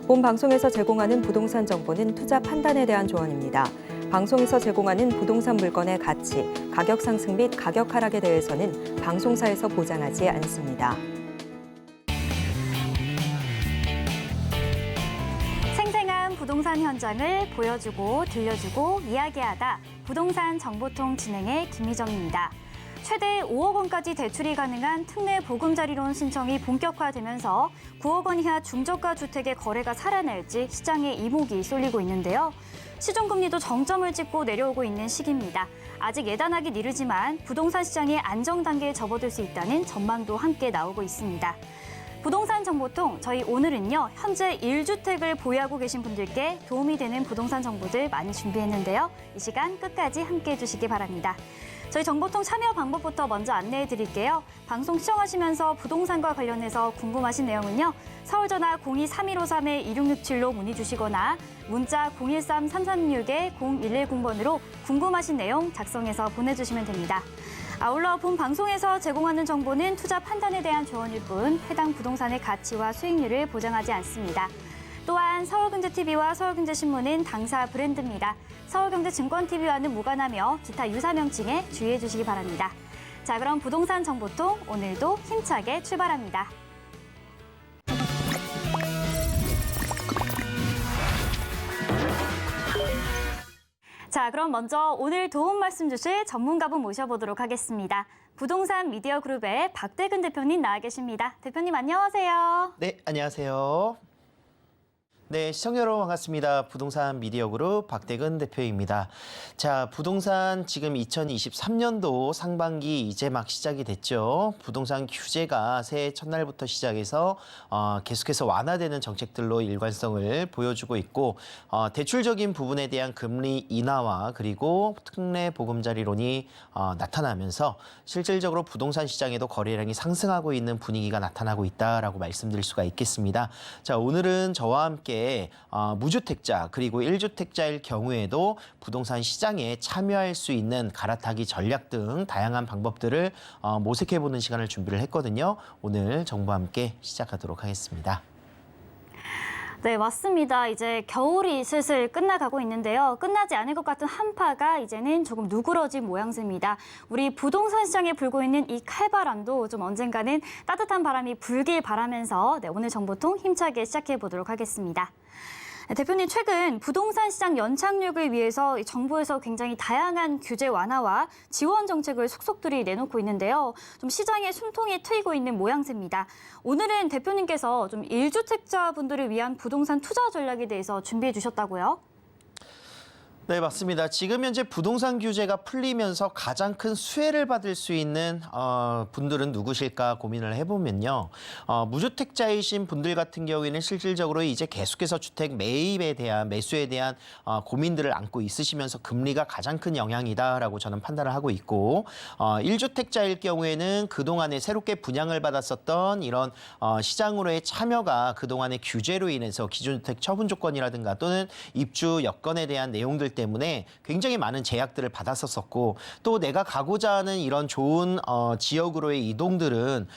본 방송에서 제공하는 부동산 정보는 투자 판단에 대한 조언입니다. 방송에서 제공하는 부동산 물건의 가치, 가격 상승 및 가격 하락에 대해서는 방송사에서 보장하지 않습니다. 생생한 부동산 현장을 보여주고 들려주고 이야기하다. 부동산 정보통 진행의 김희정입니다. 최대 5억 원까지 대출이 가능한 특례 보금자리론 신청이 본격화되면서 9억 원 이하 중저가 주택의 거래가 살아날지 시장에 이목이 쏠리고 있는데요. 시중금리도 정점을 찍고 내려오고 있는 시기입니다. 아직 예단하기 이르지만 부동산 시장이 안정 단계에 접어들 수 있다는 전망도 함께 나오고 있습니다. 부동산 정보통, 저희 오늘은요, 현재 1주택을 보유하고 계신 분들께 도움이 되는 부동산 정보들 많이 준비했는데요. 이 시간 끝까지 함께해 주시기 바랍니다. 저희 정보통 참여 방법부터 먼저 안내해 드릴게요. 방송 시청하시면서 부동산과 관련해서 궁금하신 내용은요. 서울전화 02-3153-2667로 문의 주시거나 문자 013-336-0110번으로 궁금하신 내용 작성해서 보내주시면 됩니다. 아울러 본 방송에서 제공하는 정보는 투자 판단에 대한 조언일 뿐 해당 부동산의 가치와 수익률을 보장하지 않습니다. 또한 서울경제TV와 서울경제신문은 당사 브랜드입니다. 서울경제증권TV와는 무관하며 기타 유사 명칭에 주의해 주시기 바랍니다. 자, 그럼 부동산 정보통 오늘도 힘차게 출발합니다. 자, 그럼 먼저 오늘 도움 말씀 주실 전문가분 모셔보도록 하겠습니다. 부동산 미디어 그룹의 박대근 대표님 나와 계십니다. 대표님 안녕하세요. 네, 안녕하세요. 네, 시청자 여러분 반갑습니다. 부동산 미디어 그룹 박대근 대표입니다. 자, 부동산 지금 2023년도 상반기 이제 막 시작이 됐죠. 부동산 규제가 새해 첫날부터 시작해서 계속해서 완화되는 정책들로 일관성을 보여주고 있고 대출적인 부분에 대한 금리 인하와 그리고 특례 보금자리론이 나타나면서 실질적으로 부동산 시장에도 거래량이 상승하고 있는 분위기가 나타나고 있다라고 말씀드릴 수가 있겠습니다. 자, 오늘은 저와 함께 무주택자 그리고 1주택자일 경우에도 부동산 시장에 참여할 수 있는 갈아타기 전략 등 다양한 방법들을 모색해보는 시간을 준비를 했거든요. 오늘 정보와 함께 시작하도록 하겠습니다. 네, 맞습니다. 이제 겨울이 슬슬 끝나가고 있는데요. 끝나지 않을 것 같은 한파가 이제는 조금 누그러진 모양새입니다. 우리 부동산 시장에 불고 있는 이 칼바람도 좀 언젠가는 따뜻한 바람이 불길 바라면서 오늘 정보통 힘차게 시작해 보도록 하겠습니다. 대표님, 최근 부동산 시장 연착륙을 위해서 정부에서 굉장히 다양한 규제 완화와 지원 정책을 속속들이 내놓고 있는데요. 좀 시장에 숨통이 트이고 있는 모양새입니다. 오늘은 대표님께서 좀 1주택자 분들을 위한 부동산 투자 전략에 대해서 준비해 주셨다고요? 네, 맞습니다. 지금 현재 부동산 규제가 풀리면서 가장 큰 수혜를 받을 수 있는 분들은 누구실까 고민을 해보면요. 무주택자이신 분들 같은 경우에는 실질적으로 이제 계속해서 주택 매입에 대한 매수에 대한 고민들을 안고 있으시면서 금리가 가장 큰 영향이다라고 저는 판단을 하고 있고 1주택자일 경우에는 그동안에 새롭게 분양을 받았었던 이런 시장으로의 참여가 그동안의 규제로 인해서 기준주택 처분 조건이라든가 또는 입주 여건에 대한 내용들 때문에 굉장히 많은 제약들을 받았었고 또 내가 가고자 하는 이런 좋은 지역으로의 이동들은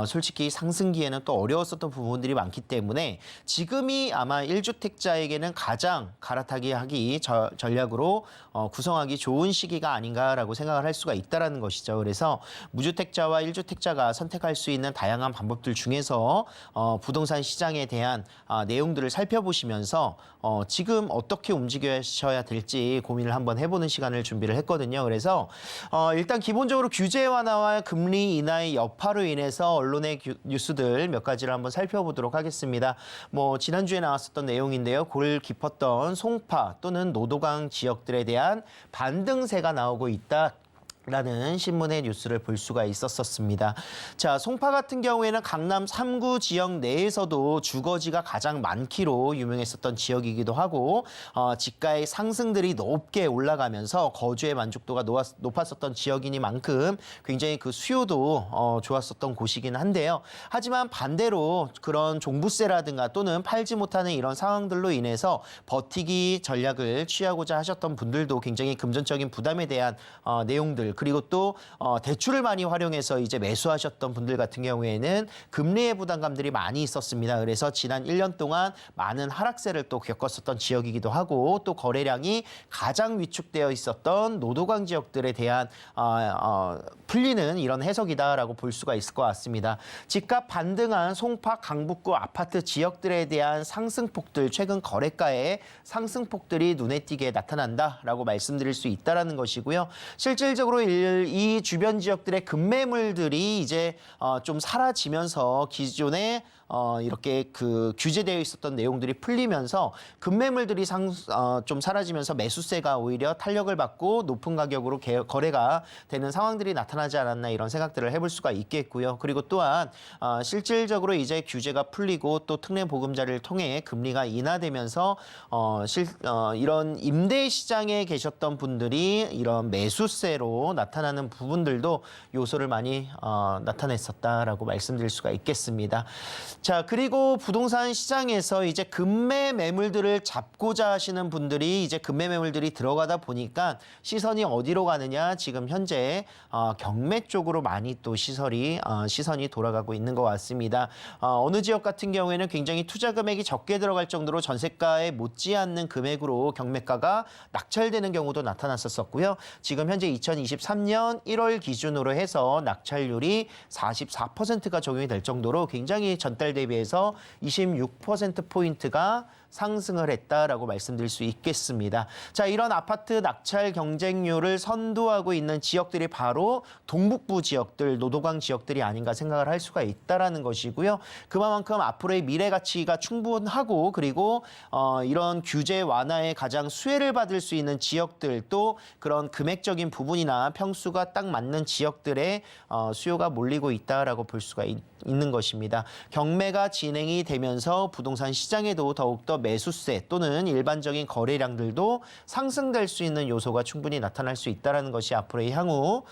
솔직히 상승기에는 또 어려웠었던 부분들이 많기 때문에 지금이 아마 1주택자에게는 가장 갈아타기 하기 전략으로 구성하기 좋은 시기가 아닌가라고 생각을 할 수가 있다는 것이죠. 그래서 무주택자와 1주택자가 선택할 수 있는 다양한 방법들 중에서 부동산 시장에 대한 내용들을 살펴보시면서 지금 어떻게 움직여야 될지 고민을 한번 해보는 시간을 준비를 했거든요. 그래서 일단 기본적으로 규제 완화와 금리 인하의 여파로 인해서 언론의 뉴스들 몇 가지를 한번 살펴보도록 하겠습니다. 뭐 지난주에 나왔었던 내용인데요. 골 깊었던 송파 또는 노도강 지역들에 대한 반등세가 나오고 있다. 라는 신문의 뉴스를 볼 수가 있었습니다. 자, 송파 같은 경우에는 강남 3구 지역 내에서도 주거지가 가장 많기로 유명했었던 지역이기도 하고 지가의 상승들이 높게 올라가면서 거주의 만족도가 높았었던 지역이니만큼 굉장히 그 수요도 좋았었던 곳이긴 한데요. 하지만 반대로 그런 종부세라든가 또는 팔지 못하는 이런 상황들로 인해서 버티기 전략을 취하고자 하셨던 분들도 굉장히 금전적인 부담에 대한 내용들 그리고 또 대출을 많이 활용해서 이제 매수하셨던 분들 같은 경우에는 금리의 부담감들이 많이 있었습니다. 그래서 지난 1년 동안 많은 하락세를 또 겪었었던 지역이기도 하고 또 거래량이 가장 위축되어 있었던 노도강 지역들에 대한 풀리는 이런 해석이다라고 볼 수가 있을 것 같습니다. 집값 반등한 송파, 강북구 아파트 지역들에 대한 상승폭들, 최근 거래가의 상승폭들이 눈에 띄게 나타난다라고 말씀드릴 수 있다라는 것이고요. 실질적으로 이 주변 지역들의 급매물들이 이제 좀 사라지면서 기존에 이렇게 그 규제되어 있었던 내용들이 풀리면서 급매물들이 좀 사라지면서 매수세가 오히려 탄력을 받고 높은 가격으로 거래가 되는 상황들이 나타나지 않았나 이런 생각들을 해볼 수가 있겠고요. 그리고 또한 실질적으로 이제 규제가 풀리고 또 특례 보금자리를 통해 금리가 인하되면서 이런 임대 시장에 계셨던 분들이 이런 매수세로 나타나는 부분들도 요소를 많이 나타냈었다라고 말씀드릴 수가 있겠습니다. 자, 그리고 부동산 시장에서 이제 급매 매물들을 잡고자 하시는 분들이 이제 급매 매물들이 들어가다 보니까 시선이 어디로 가느냐, 지금 현재 경매 쪽으로 많이 또 시선이 돌아가고 있는 것 같습니다. 어느 지역 같은 경우에는 굉장히 투자 금액이 적게 들어갈 정도로 전세가에 못지않는 금액으로 경매가가 낙찰되는 경우도 나타났었고요. 지금 현재 2023년 1월 기준으로 해서 낙찰률이 44%가 적용이 될 정도로 굉장히 전달 대비해서 26%포인트가 상승을 했다라고 말씀드릴 수 있겠습니다. 자, 이런 아파트 낙찰 경쟁률을 선도하고 있는 지역들이 바로 동북부 지역들, 노도강 지역들이 아닌가 생각을 할 수가 있다라는 것이고요. 그만큼 앞으로의 미래 가치가 충분하고 그리고 이런 규제 완화에 가장 수혜를 받을 수 있는 지역들 또 그런 금액적인 부분이나 평수가 딱 맞는 지역들의 수요가 몰리고 있다라고 볼 수가 있는 것입니다. 경매가 진행이 되면서 부동산 시장에도 더욱더 매수세 또는 일반적인 거래량들도 상승될 수 있는 요소가 충분히 나타날 수 있다는 것이 앞으로의 향후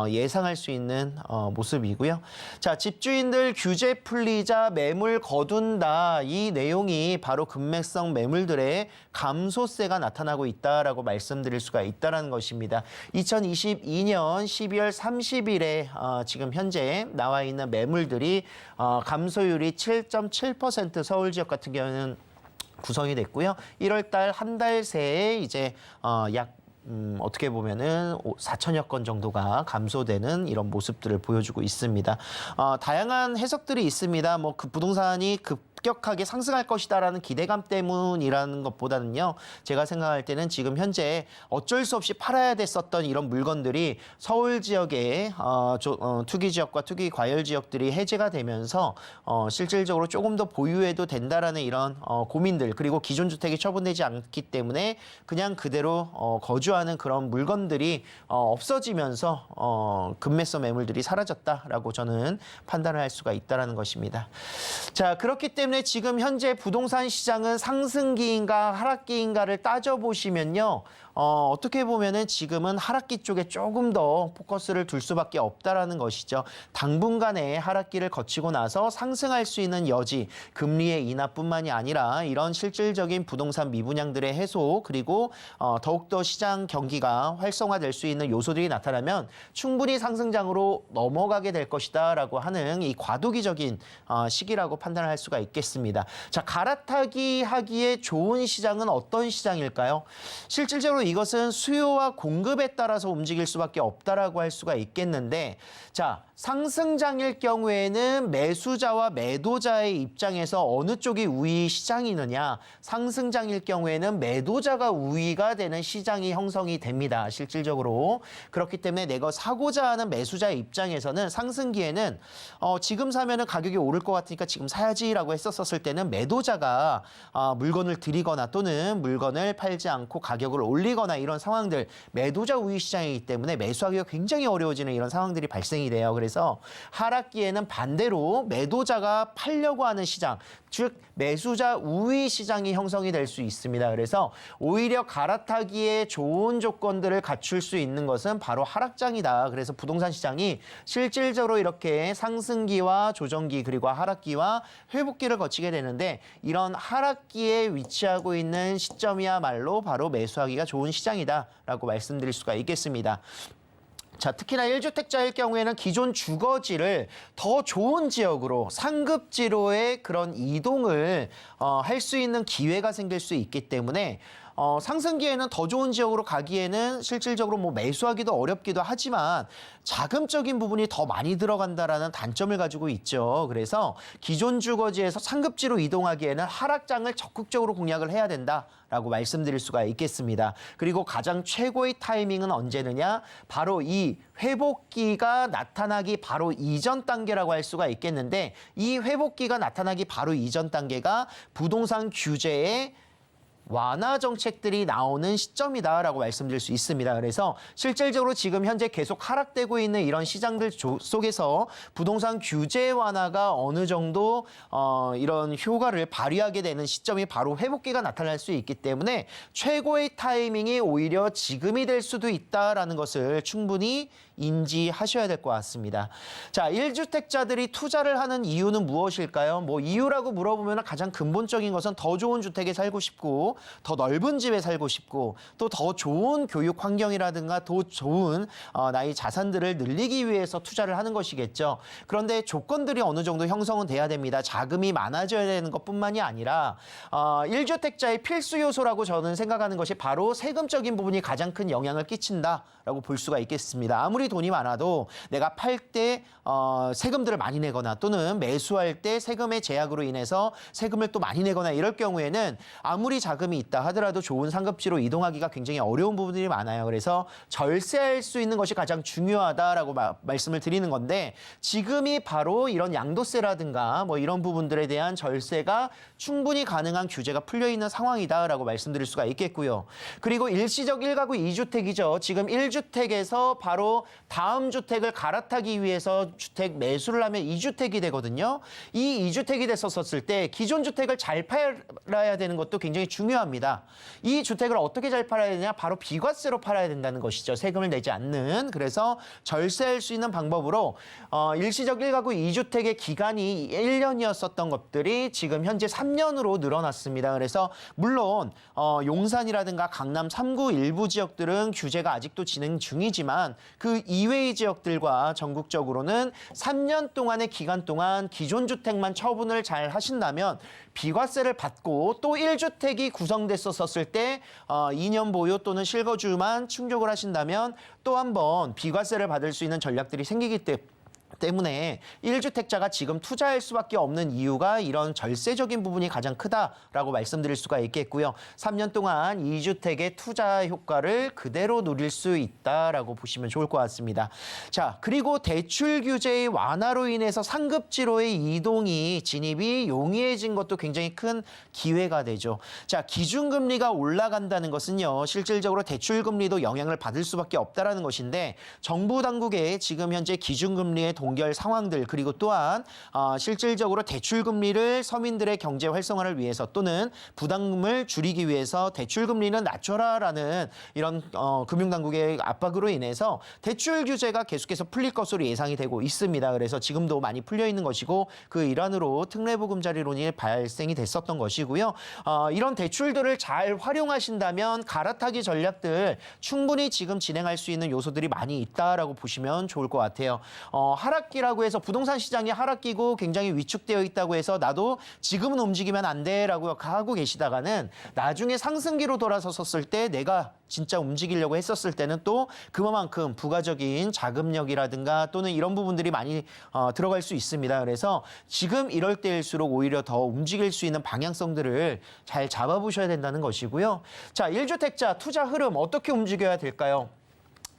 예상할 수 있는 모습이고요. 자, 집주인들 규제 풀리자 매물 거둔다. 이 내용이 바로 급매성 매물들의 감소세가 나타나고 있다라고 말씀드릴 수가 있다는 것입니다. 2022년 12월 30일에 지금 현재 나와 있는 매물들이 감소율이 7.7% 서울 지역 같은 경우는 구성이 됐고요. 1월 달 한 달 새에 이제 약 어떻게 보면은 4천여 건 정도가 감소되는 이런 모습들을 보여주고 있습니다. 다양한 해석들이 있습니다. 뭐 그 부동산이 급격하게 상승할 것이다라는 기대감 때문이라는 것보다는요. 제가 생각할 때는 지금 현재 어쩔 수 없이 팔아야 됐었던 이런 물건들이 서울 지역의 투기 지역과 투기 과열 지역들이 해제가 되면서 실질적으로 조금 더 보유해도 된다라는 이런 고민들 그리고 기존 주택이 처분되지 않기 때문에 그냥 그대로 거주하는 그런 물건들이 없어지면서 급매성 매물들이 사라졌다라고 저는 판단을 할 수가 있다라는 것입니다. 자, 그렇기 때문에 지금 현재 부동산 시장은 상승기인가 하락기인가를 따져보시면요. 어떻게 보면은 지금은 하락기 쪽에 조금 더 포커스를 둘 수밖에 없다라는 것이죠. 당분간의 하락기를 거치고 나서 상승할 수 있는 여지, 금리의 인하뿐만이 아니라 이런 실질적인 부동산 미분양들의 해소 그리고 더욱더 시장 경기가 활성화될 수 있는 요소들이 나타나면 충분히 상승장으로 넘어가게 될 것이다라고 하는 이 과도기적인 시기라고 판단을 할 수가 있겠습니다. 자, 갈아타기 하기에 좋은 시장은 어떤 시장일까요? 실질적으로 이것은 수요와 공급에 따라서 움직일 수밖에 없다라고 할 수가 있겠는데, 자, 상승장일 경우에는 매수자와 매도자의 입장에서 어느 쪽이 우위 시장이느냐, 상승장일 경우에는 매도자가 우위가 되는 시장이 형성이 됩니다. 실질적으로. 그렇기 때문에 내가 사고자 하는 매수자의 입장에서는 상승기에는 지금 사면은 가격이 오를 것 같으니까 지금 사야지라고 했었을 때는 매도자가 물건을 들이거나 또는 물건을 팔지 않고 가격을 올리거나 이런 상황들, 매도자 우위 시장이기 때문에 매수하기가 굉장히 어려워지는 이런 상황들이 발생이 돼요. 그래서 하락기에는 반대로 매도자가 팔려고 하는 시장, 즉 매수자 우위 시장이 형성이 될 수 있습니다. 그래서 오히려 갈아타기에 좋은 조건들을 갖출 수 있는 것은 바로 하락장이다. 그래서 부동산 시장이 실질적으로 이렇게 상승기와 조정기 그리고 하락기와 회복기를 거치게 되는데, 이런 하락기에 위치하고 있는 시점이야말로 바로 매수하기가 좋은 시장이다라고 말씀드릴 수가 있겠습니다. 자, 특히나 1주택자일 경우에는 기존 주거지를 더 좋은 지역으로 상급지로의 그런 이동을 할 수 있는 기회가 생길 수 있기 때문에 상승기에는 더 좋은 지역으로 가기에는 실질적으로 뭐 매수하기도 어렵기도 하지만 자금적인 부분이 더 많이 들어간다라는 단점을 가지고 있죠. 그래서 기존 주거지에서 상급지로 이동하기에는 하락장을 적극적으로 공략을 해야 된다라고 말씀드릴 수가 있겠습니다. 그리고 가장 최고의 타이밍은 언제느냐? 바로 이 회복기가 나타나기 바로 이전 단계라고 할 수가 있겠는데 이 회복기가 나타나기 바로 이전 단계가 부동산 규제의 완화 정책들이 나오는 시점이다라고 말씀드릴 수 있습니다. 그래서 실질적으로 지금 현재 계속 하락되고 있는 이런 시장들 속에서 부동산 규제 완화가 어느 정도 이런 효과를 발휘하게 되는 시점이 바로 회복기가 나타날 수 있기 때문에 최고의 타이밍이 오히려 지금이 될 수도 있다라는 것을 충분히 인지하셔야 될 것 같습니다. 자, 1주택자들이 투자를 하는 이유는 무엇일까요? 뭐 이유라고 물어보면 가장 근본적인 것은 더 좋은 주택에 살고 싶고 더 넓은 집에 살고 싶고 또 더 좋은 교육 환경이라든가 더 좋은 나의 자산들을 늘리기 위해서 투자를 하는 것이겠죠. 그런데 조건들이 어느 정도 형성은 돼야 됩니다. 자금이 많아져야 되는 것뿐만이 아니라 1주택자의 필수 요소라고 저는 생각하는 것이 바로 세금적인 부분이 가장 큰 영향을 끼친다라고 볼 수가 있겠습니다. 아무리 돈이 많아도 내가 팔 때 세금들을 많이 내거나 또는 매수할 때 세금의 제약으로 인해서 세금을 또 많이 내거나 이럴 경우에는 아무리 자금이 있다 하더라도 좋은 상급지로 이동하기가 굉장히 어려운 부분들이 많아요. 그래서 절세할 수 있는 것이 가장 중요하다라고 말씀을 드리는 건데 지금이 바로 이런 양도세라든가 뭐 이런 부분들에 대한 절세가 충분히 가능한 규제가 풀려 있는 상황이다라고 말씀드릴 수가 있겠고요. 그리고 일시적 1가구 2주택이죠. 지금 1주택에서 바로 다음 주택을 갈아타기 위해서 주택 매수를 하면 2주택이 되거든요. 이 2주택이 됐었을 때 기존 주택을 잘 팔아야 되는 것도 굉장히 중요합니다. 이 주택을 어떻게 잘 팔아야 되냐? 바로 비과세로 팔아야 된다는 것이죠. 세금을 내지 않는. 그래서 절세할 수 있는 방법으로 일시적 1가구 2주택의 기간이 1년이었었던 것들이 지금 현재 3년으로 늘어났습니다. 그래서 물론 용산이라든가 강남 3구 일부 지역들은 규제가 아직도 진행 중이지만 그 이외의 지역들과 전국적으로는 3년 동안의 기간 동안 기존 주택만 처분을 잘 하신다면 비과세를 받고 또 1주택이 구성됐었을 때 2년 보유 또는 실거주만 충족을 하신다면 또 한 번 비과세를 받을 수 있는 전략들이 생기기 때문에 1주택자가 지금 투자할 수밖에 없는 이유가 이런 절세적인 부분이 가장 크다라고 말씀드릴 수가 있겠고요. 3년 동안 2주택의 투자 효과를 그대로 누릴 수 있다라고 보시면 좋을 것 같습니다. 자, 그리고 대출 규제의 완화로 인해서 상급지로의 이동이 진입이 용이해진 것도 굉장히 큰 기회가 되죠. 자, 기준금리가 올라간다는 것은요. 실질적으로 대출금리도 영향을 받을 수밖에 없다라는 것인데 정부 당국의 지금 현재 기준금리의 동결 상황들 그리고 또한 실질적으로 대출금리를 서민들의 경제 활성화를 위해서 또는 부담금을 줄이기 위해서 대출금리는 낮춰라라는 이런 금융당국의 압박으로 인해서 대출 규제가 계속해서 풀릴 것으로 예상이 되고 있습니다. 그래서 지금도 많이 풀려 있는 것이고 그 일환으로 특례보금자리론이 발생이 됐었던 것이고요. 이런 대출들을 잘 활용하신다면 갈아타기 전략들 충분히 지금 진행할 수 있는 요소들이 많이 있다라고 보시면 좋을 것 같아요. 하락기라고 해서 부동산 시장이 하락기고 굉장히 위축되어 있다고 해서 나도 지금은 움직이면 안 돼라고 하고 계시다가는 나중에 상승기로 돌아섰을 때 내가 진짜 움직이려고 했었을 때는 또 그만큼 부가적인 자금력이라든가 또는 이런 부분들이 많이 들어갈 수 있습니다. 그래서 지금 이럴 때일수록 오히려 더 움직일 수 있는 방향성들을 잘 잡아보셔야 된다는 것이고요. 자, 1주택자 투자 흐름 어떻게 움직여야 될까요?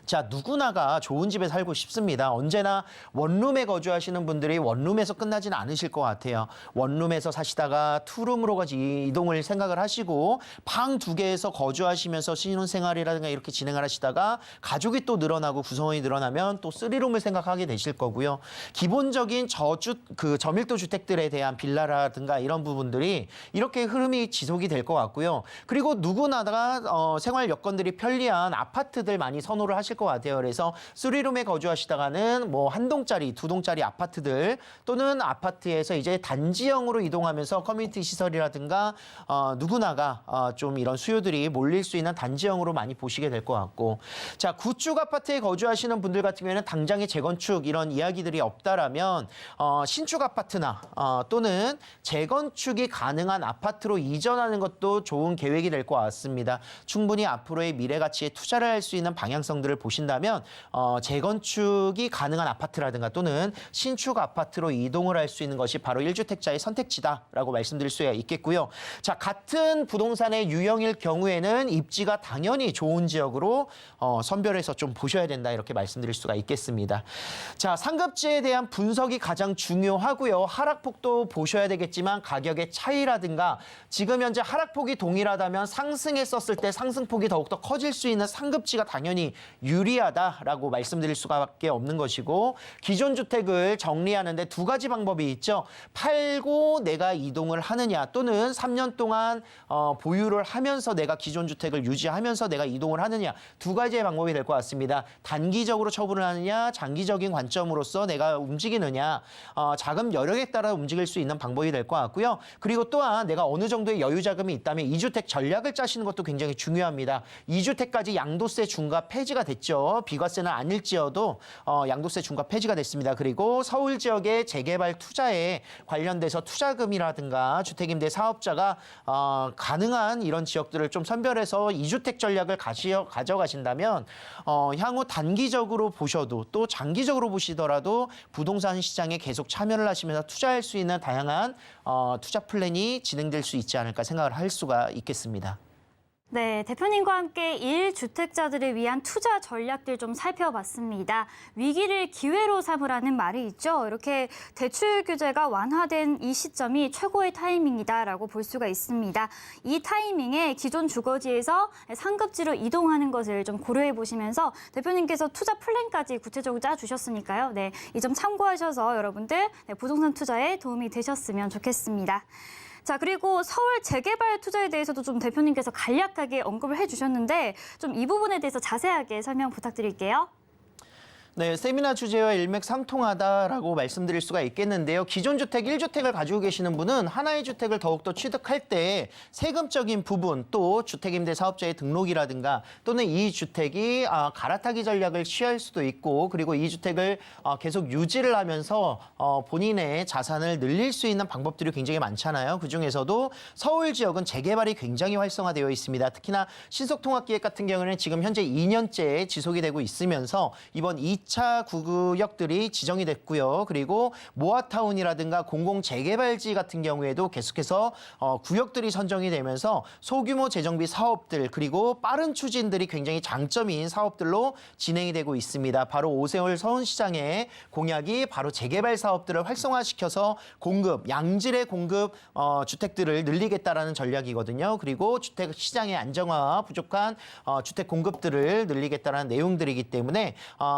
자, 누구나가 좋은 집에 살고 싶습니다. 언제나 원룸에 거주하시는 분들이 원룸에서 끝나지는 않으실 것 같아요. 원룸에서 사시다가 투룸으로 이동을 생각을 하시고 방 2개에서 거주하시면서 신혼생활이라든가 이렇게 진행을 하시다가 가족이 또 늘어나고 구성원이 늘어나면 또 3룸을 생각하게 되실 거고요. 기본적인 저밀도 주택들에 대한 빌라라든가 이런 부분들이 이렇게 흐름이 지속이 될 것 같고요. 그리고 누구나가 생활 여건들이 편리한 아파트들 많이 선호를 하실 것 같아요. 그래서 3룸에 거주하시다가는 뭐 한 동짜리, 두 동짜리 아파트들 또는 아파트에서 이제 단지형으로 이동하면서 커뮤니티 시설이라든가 누구나가 좀 이런 수요들이 몰릴 수 있는 단지형으로 많이 보시게 될 것 같고, 자, 구축 아파트에 거주하시는 분들 같은 경우에는 당장의 재건축 이런 이야기들이 없다라면 신축 아파트나 또는 재건축이 가능한 아파트로 이전하는 것도 좋은 계획이 될 것 같습니다. 충분히 앞으로의 미래 가치에 투자를 할 수 있는 방향성들을 보신다면 재건축이 가능한 아파트라든가 또는 신축 아파트로 이동을 할 수 있는 것이 바로 1주택자의 선택지다라고 말씀드릴 수가 있겠고요. 자, 같은 부동산의 유형일 경우에는 입지가 당연히 좋은 지역으로 선별해서 좀 보셔야 된다 이렇게 말씀드릴 수가 있겠습니다. 자, 상급지에 대한 분석이 가장 중요하고요. 하락폭도 보셔야 되겠지만 가격의 차이라든가 지금 현재 하락폭이 동일하다면 상승했었을 때 상승폭이 더욱더 커질 수 있는 상급지가 당연히 유리하다라고 말씀드릴 수밖에 없는 것이고, 기존 주택을 정리하는데 두 가지 방법이 있죠. 팔고 내가 이동을 하느냐 또는 3년 동안 보유를 하면서 내가 기존 주택을 유지하면서 내가 이동을 하느냐, 두 가지의 방법이 될 것 같습니다. 단기적으로 처분을 하느냐, 장기적인 관점으로서 내가 움직이느냐, 자금 여력에 따라 움직일 수 있는 방법이 될 것 같고요. 그리고 또한 내가 어느 정도의 여유 자금이 있다면 2주택 전략을 짜시는 것도 굉장히 중요합니다. 2주택까지 양도세 중과 폐지가 됐죠. 비과세는 아닐지어도 양도세 중과 폐지가 됐습니다. 그리고 서울 지역의 재개발 투자에 관련돼서 투자금이라든가 주택임대 사업자가 가능한 이런 지역들을 좀 선별해서 2주택 전략을 가져가신다면 향후 단기적으로 보셔도 또 장기적으로 보시더라도 부동산 시장에 계속 참여를 하시면서 투자할 수 있는 다양한 투자 플랜이 진행될 수 있지 않을까 생각을 할 수가 있겠습니다. 네, 대표님과 함께 1주택자들을 위한 투자 전략들 좀 살펴봤습니다. 위기를 기회로 삼으라는 말이 있죠. 이렇게 대출 규제가 완화된 이 시점이 최고의 타이밍이다라고 볼 수가 있습니다. 이 타이밍에 기존 주거지에서 상급지로 이동하는 것을 좀 고려해 보시면서 대표님께서 투자 플랜까지 구체적으로 짜주셨으니까요. 네, 이 점 참고하셔서 여러분들 부동산 투자에 도움이 되셨으면 좋겠습니다. 자, 그리고 서울 재개발 투자에 대해서도 좀 대표님께서 간략하게 언급을 해주셨는데 좀 이 부분에 대해서 자세하게 설명 부탁드릴게요. 네, 세미나 주제와 일맥상통하다라고 말씀드릴 수가 있겠는데요. 기존 주택 1주택을 가지고 계시는 분은 하나의 주택을 더욱더 취득할 때 세금적인 부분 또 주택임대 사업자의 등록이라든가 또는 이 주택이 갈아타기 전략을 취할 수도 있고, 그리고 이 주택을 계속 유지를 하면서 본인의 자산을 늘릴 수 있는 방법들이 굉장히 많잖아요. 그중에서도 서울 지역은 재개발이 굉장히 활성화되어 있습니다. 특히나 신속통합기획 같은 경우는 지금 현재 2년째 지속이 되고 있으면서 이번 2차 구구역들이 지정이 됐고요. 그리고 모아타운이라든가 공공재개발지 같은 경우에도 계속해서 구역들이 선정이 되면서 소규모 재정비 사업들 그리고 빠른 추진들이 굉장히 장점인 사업들로 진행이 되고 있습니다. 바로 오세훈 서울시장의 공약이 바로 재개발 사업들을 활성화시켜서 공급, 양질의 공급 주택들을 늘리겠다라는 전략이거든요. 그리고 주택 시장의 안정화와 부족한 주택 공급들을 늘리겠다라는 내용들이기 때문에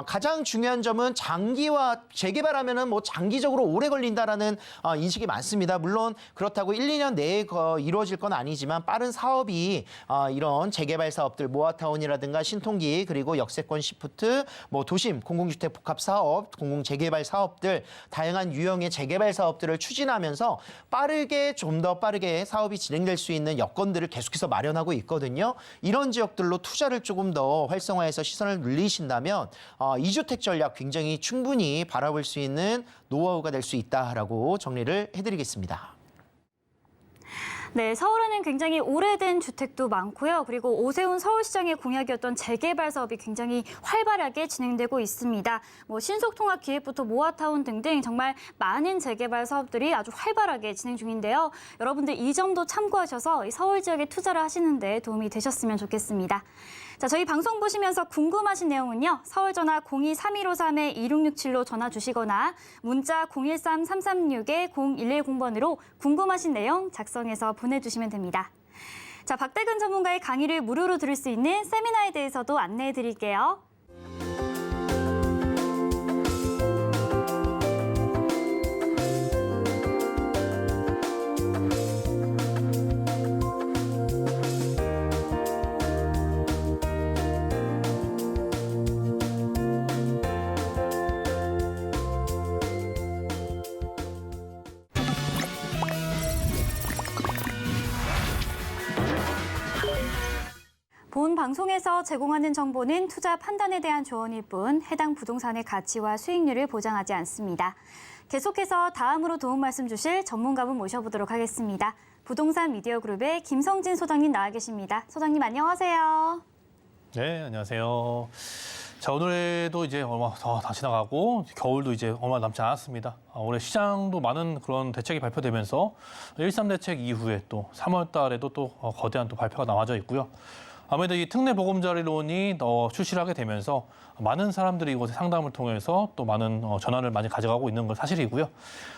가장 중요한 점은 장기화 재개발하면은 뭐 장기적으로 오래 걸린다라는 인식이 많습니다. 물론 그렇다고 1, 2년 내에 이루어질 건 아니지만 빠른 사업이 이런 재개발 사업들 모아타운이라든가 신통기 그리고 역세권 시프트 뭐 도심 공공주택 복합 사업 공공 재개발 사업들 다양한 유형의 재개발 사업들을 추진하면서 빠르게 좀 더 빠르게 사업이 진행될 수 있는 여건들을 계속해서 마련하고 있거든요. 이런 지역들로 투자를 조금 더 활성화해서 시선을 늘리신다면 2주택 전략 굉장히 충분히 바라볼 수 있는 노하우가 될 수 있다라고 정리를 해드리겠습니다. 네, 서울에는 굉장히 오래된 주택도 많고요. 그리고 오세훈 서울시장의 공약이었던 재개발 사업이 굉장히 활발하게 진행되고 있습니다. 뭐 신속통합 기획부터 모아타운 등등 정말 많은 재개발 사업들이 아주 활발하게 진행 중인데요. 여러분들 이 점도 참고하셔서 이 서울 지역에 투자를 하시는 데 도움이 되셨으면 좋겠습니다. 자, 저희 방송 보시면서 궁금하신 내용은요. 서울 전화 023153-2667로 전화 주시거나 문자 013-336-0110번으로 궁금하신 내용 작성해서 보내주시면 됩니다. 자, 박대근 전문가의 강의를 무료로 들을 수 있는 세미나에 대해서도 안내해 드릴게요. 본 방송에서 제공하는 정보는 투자 판단에 대한 조언일 뿐 해당 부동산의 가치와 수익률을 보장하지 않습니다. 계속해서 다음으로 도움 말씀 주실 전문가분 모셔보도록 하겠습니다. 부동산 미디어 그룹의 김성진 소장님 나와 계십니다. 소장님 안녕하세요. 네, 안녕하세요. 자, 오늘도 이제 얼마 더 다 지나가고 겨울도 이제 얼마 남지 않았습니다. 올해 시장도 많은 그런 대책이 발표되면서 1.3 대책 이후에 또 3월 달에도 또 거대한 또 발표가 나와져 있고요. 아무래도 이 특례 보금자리론이 출시를 하게 되면서 많은 사람들이 이곳에 상담을 통해서 또 많은 전환을 많이 가져가고 있는 건 사실이고요.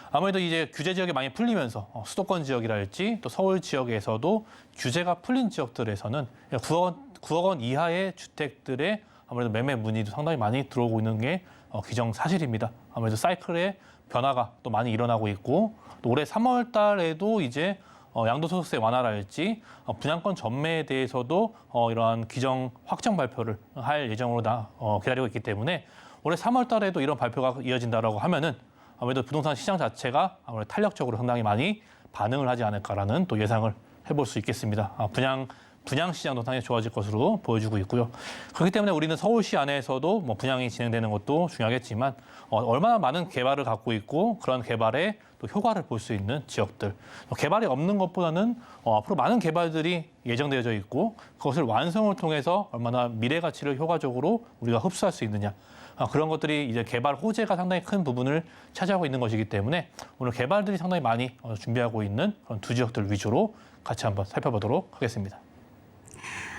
아무래도 이제 규제 지역이 많이 풀리면서 수도권 지역이랄지 또 서울 지역에서도 규제가 풀린 지역들에서는 9억 원 이하의 주택들의 아무래도 매매 문의도 상당히 많이 들어오고 있는 게 기정사실입니다. 아무래도 사이클의 변화가 또 많이 일어나고 있고 또 올해 3월 달에도 이제 양도소득세 완화랄지 분양권 전매에 대해서도 이러한 규정 확정 발표를 할 예정으로 기다리고 있기 때문에 올해 3월 달에도 이런 발표가 이어진다라고 하면은 아무래도 부동산 시장 자체가 아무래도 탄력적으로 상당히 많이 반응을 하지 않을까라는 또 예상을 해볼 수 있겠습니다. 분양 시장도 상당히 좋아질 것으로 보여지고 있고요. 그렇기 때문에 우리는 서울시 안에서도 뭐 분양이 진행되는 것도 중요하겠지만 얼마나 많은 개발을 갖고 있고 그런 개발에 또 효과를 볼 수 있는 지역들. 개발이 없는 것보다는 앞으로 많은 개발들이 예정되어져 있고 그것을 완성을 통해서 얼마나 미래 가치를 효과적으로 우리가 흡수할 수 있느냐. 그런 것들이 이제 개발 호재가 상당히 큰 부분을 차지하고 있는 것이기 때문에 오늘 개발들이 상당히 많이 준비하고 있는 그런 두 지역들 위주로 같이 한번 살펴보도록 하겠습니다.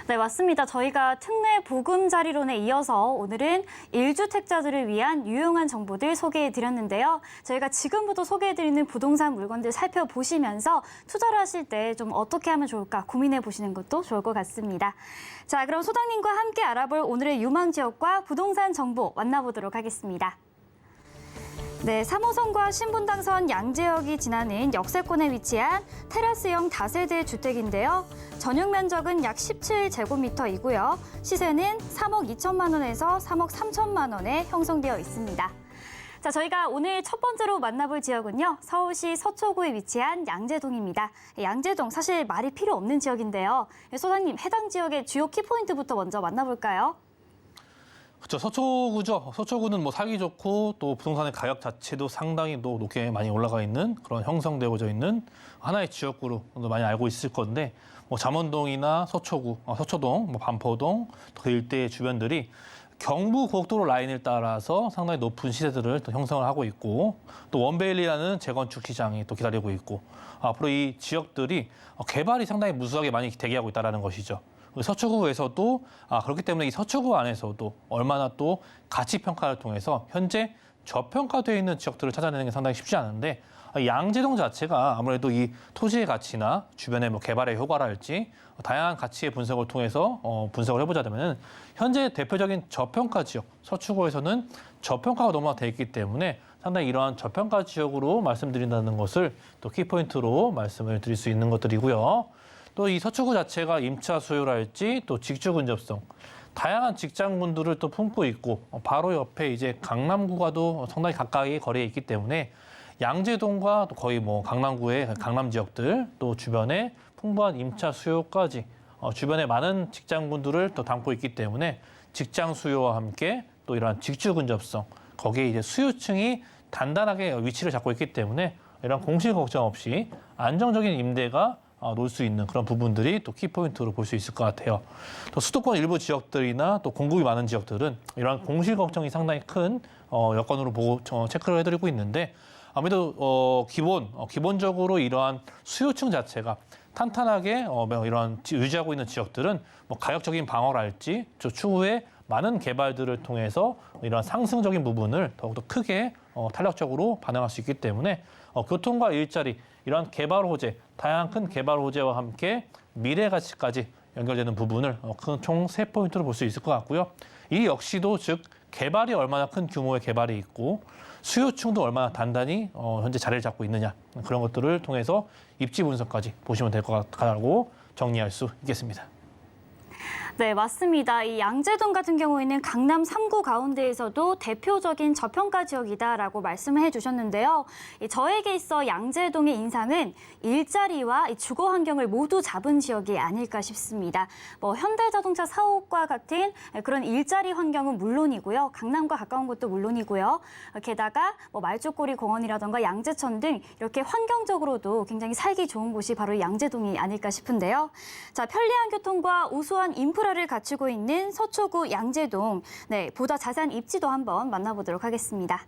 네, 맞습니다. 저희가 특례 보금자리론에 이어서 오늘은 1주택자들을 위한 유용한 정보들 소개해드렸는데요. 저희가 지금부터 소개해드리는 부동산 물건들 살펴보시면서 투자를 하실 때 좀 어떻게 하면 좋을까 고민해보시는 것도 좋을 것 같습니다. 자, 그럼 소장님과 함께 알아볼 오늘의 유망 지역과 부동산 정보 만나보도록 하겠습니다. 네, 3호선과 신분당선 양재역이 지나는 역세권에 위치한 테라스형 다세대 주택인데요. 전용 면적은 약 17제곱미터이고요. 시세는 3억 2천만 원에서 3억 3천만 원에 형성되어 있습니다. 자, 저희가 오늘 첫 번째로 만나볼 지역은요. 서울시 서초구에 위치한 양재동입니다. 양재동 사실 말이 필요 없는 지역인데요. 소장님, 해당 지역의 주요 키포인트부터 먼저 만나볼까요? 그렇죠. 서초구죠. 서초구는 뭐 살기 좋고 또 부동산의 가격 자체도 상당히 또 높게 많이 올라가 있는 그런 형성되어져 있는 하나의 지역구로 많이 알고 있을 건데 뭐 잠원동이나 서초구, 서초동, 뭐 반포동 그 일대 주변들이 경부 고속도로 라인을 따라서 상당히 높은 시세들을 또 형성을 하고 있고 또 원베일리라는 재건축 시장이 또 기다리고 있고 앞으로 이 지역들이 개발이 상당히 무수하게 많이 대기하고 있다는 것이죠. 서초구에서도 그렇기 때문에 이 서초구 안에서도 얼마나 또 가치 평가를 통해서 현재 저평가되어 있는 지역들을 찾아내는 게 상당히 쉽지 않은데 양재동 자체가 아무래도 이 토지의 가치나 주변의 뭐 개발의 효과랄지 다양한 가치의 분석을 통해서 분석을 해보자면 현재 대표적인 저평가 지역 서초구에서는 저평가가 너무나 돼 있기 때문에 상당히 이러한 저평가 지역으로 말씀드린다는 것을 또 키포인트로 말씀을 드릴 수 있는 것들이고요. 또 이 서초구 자체가 임차 수요랄지 또 직주 근접성, 다양한 직장군들을 또 품고 있고 바로 옆에 이제 강남구와도 상당히 가까이 거리에 있기 때문에 양재동과 또 거의 뭐 강남구의 강남 지역들 또 주변에 풍부한 임차 수요까지 주변에 많은 직장군들을 또 담고 있기 때문에 직장 수요와 함께 또 이러한 직주 근접성 거기에 이제 수요층이 단단하게 위치를 잡고 있기 때문에 이런 공실 걱정 없이 안정적인 임대가 놓을 수 있는 그런 부분들이 또 키포인트로 볼 수 있을 것 같아요. 또 수도권 일부 지역들이나 또 공급이 많은 지역들은 이러한 공실 걱정이 상당히 큰 여건으로 보고 체크를 해드리고 있는데 아무래도 기본적으로 이러한 수요층 자체가 탄탄하게 이러한 유지하고 있는 지역들은 뭐 가격적인 방어랄지 추후에 많은 개발들을 통해서 이러한 상승적인 부분을 더욱더 크게 탄력적으로 반영할 수 있기 때문에 교통과 일자리 이러한 개발 호재, 다양한 큰 개발 호재와 함께 미래 가치까지 연결되는 부분을 총 3포인트로 볼 수 있을 것 같고요. 이 역시도 즉 개발이 얼마나 큰 규모의 개발이 있고 수요층도 얼마나 단단히 현재 자리를 잡고 있느냐 그런 것들을 통해서 입지 분석까지 보시면 될 것 같다고 정리할 수 있겠습니다. 네, 맞습니다. 이 양재동 같은 경우에는 강남 3구 가운데에서도 대표적인 저평가 지역이다라고 말씀을 해주셨는데요. 저에게 있어 양재동의 인상은 일자리와 주거 환경을 모두 잡은 지역이 아닐까 싶습니다. 현대자동차 사옥과 같은 그런 일자리 환경은 물론이고요. 강남과 가까운 곳도 물론이고요. 게다가 말죽고리 공원이라던가 양재천 등 이렇게 환경적으로도 굉장히 살기 좋은 곳이 바로 양재동이 아닐까 싶은데요. 자, 편리한 교통과 우수한 인프라를 갖추고 있는 서초구 양재동. 네, 보다 자세한 입지도 한번 만나보도록 하겠습니다.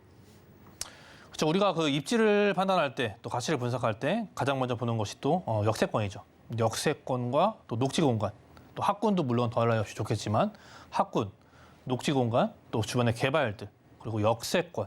그렇죠. 우리가 그 입지를 판단할 때, 또 가치를 분석할 때 가장 먼저 보는 것이 또 역세권이죠. 역세권과 또 녹지 공간, 또 학군도 물론 더할 없이 좋겠지만 학군, 녹지 공간, 또 주변의 개발들, 그리고 역세권,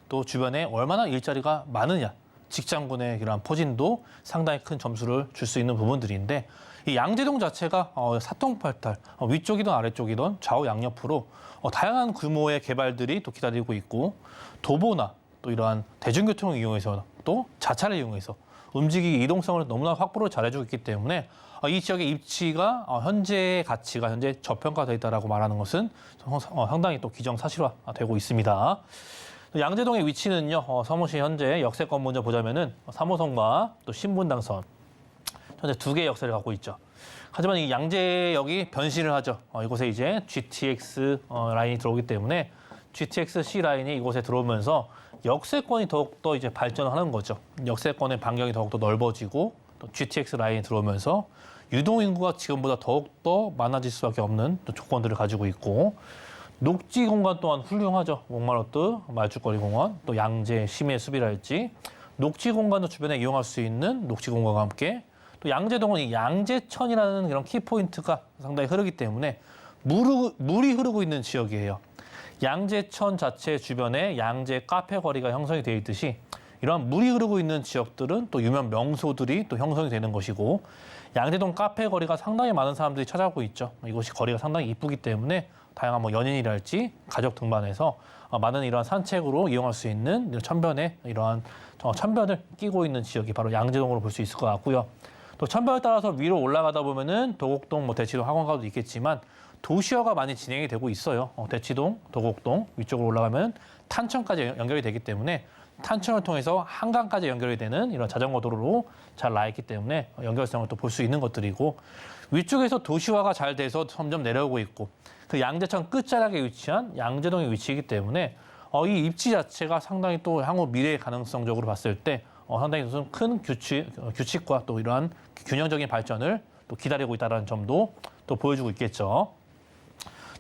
또 주변에 얼마나 일자리가 많으냐, 직장군의 이러한 포진도 상당히 큰 점수를 줄 수 있는 부분들인데 이 양재동 자체가 사통팔탈, 위쪽이든 아래쪽이든 좌우 양옆으로 다양한 규모의 개발들이 또 기다리고 있고 도보나 또 이러한 대중교통을 이용해서 또 자차를 이용해서 움직이기 이동성을 너무나 확보를 잘해주고 있기 때문에 이 지역의 입지가 현재 가치가 현재 저평가되어 있다라고 말하는 것은 상당히 또 기정사실화되고 있습니다. 양재동의 위치는요, 서울시 현재 역세권 먼저 보자면은 3호선과 또 신분당선 현재 두 개의 역세를 갖고 있죠. 하지만 이 양재역이 변신을 하죠. 이곳에 이제 GTX 라인이 들어오기 때문에 GTX C 라인이 이곳에 들어오면서 역세권이 더욱더 이제 발전하는 거죠. 역세권의 반경이 더욱더 넓어지고 또 GTX 라인이 들어오면서 유동 인구가 지금보다 더욱더 많아질 수밖에 없는 또 조건들을 가지고 있고 녹지 공간 또한 훌륭하죠. 몽마르트, 말죽거리 공원, 또 양재 심해 숲이랄지 녹지 공간도 주변에 이용할 수 있는 녹지 공간과 함께 또 양재동은 이 양재천이라는 이런 키포인트가 상당히 흐르기 때문에 물이 흐르고 있는 지역이에요. 양재천 자체 주변에 양재 카페 거리가 형성이 되어 있듯이 이러한 물이 흐르고 있는 지역들은 또 유명 명소들이 또 형성이 되는 것이고 양재동 카페 거리가 상당히 많은 사람들이 찾아오고 있죠. 이곳이 거리가 상당히 이쁘기 때문에 다양한 연인이랄지 가족 등반해서 많은 이러한 산책으로 이용할 수 있는 천변에 이러한 천변을 끼고 있는 지역이 바로 양재동으로 볼 수 있을 것 같고요. 또 천변을 따라서 위로 올라가다 보면은 도곡동, 대치동, 학원가도 있겠지만 도시화가 많이 진행이 되고 있어요. 대치동, 도곡동 위쪽으로 올라가면 탄천까지 연결이 되기 때문에 탄천을 통해서 한강까지 연결이 되는 이런 자전거 도로로 잘 나와 있기 때문에 연결성을 또 볼 수 있는 것들이고 위쪽에서 도시화가 잘 돼서 점점 내려오고 있고 그 양재천 끝자락에 위치한 양재동의 위치이기 때문에 이 입지 자체가 상당히 또 향후 미래 가능성적으로 봤을 때 상당히 큰 규칙과 또 이러한 균형적인 발전을 또 기다리고 있다는 점도 또 보여주고 있겠죠.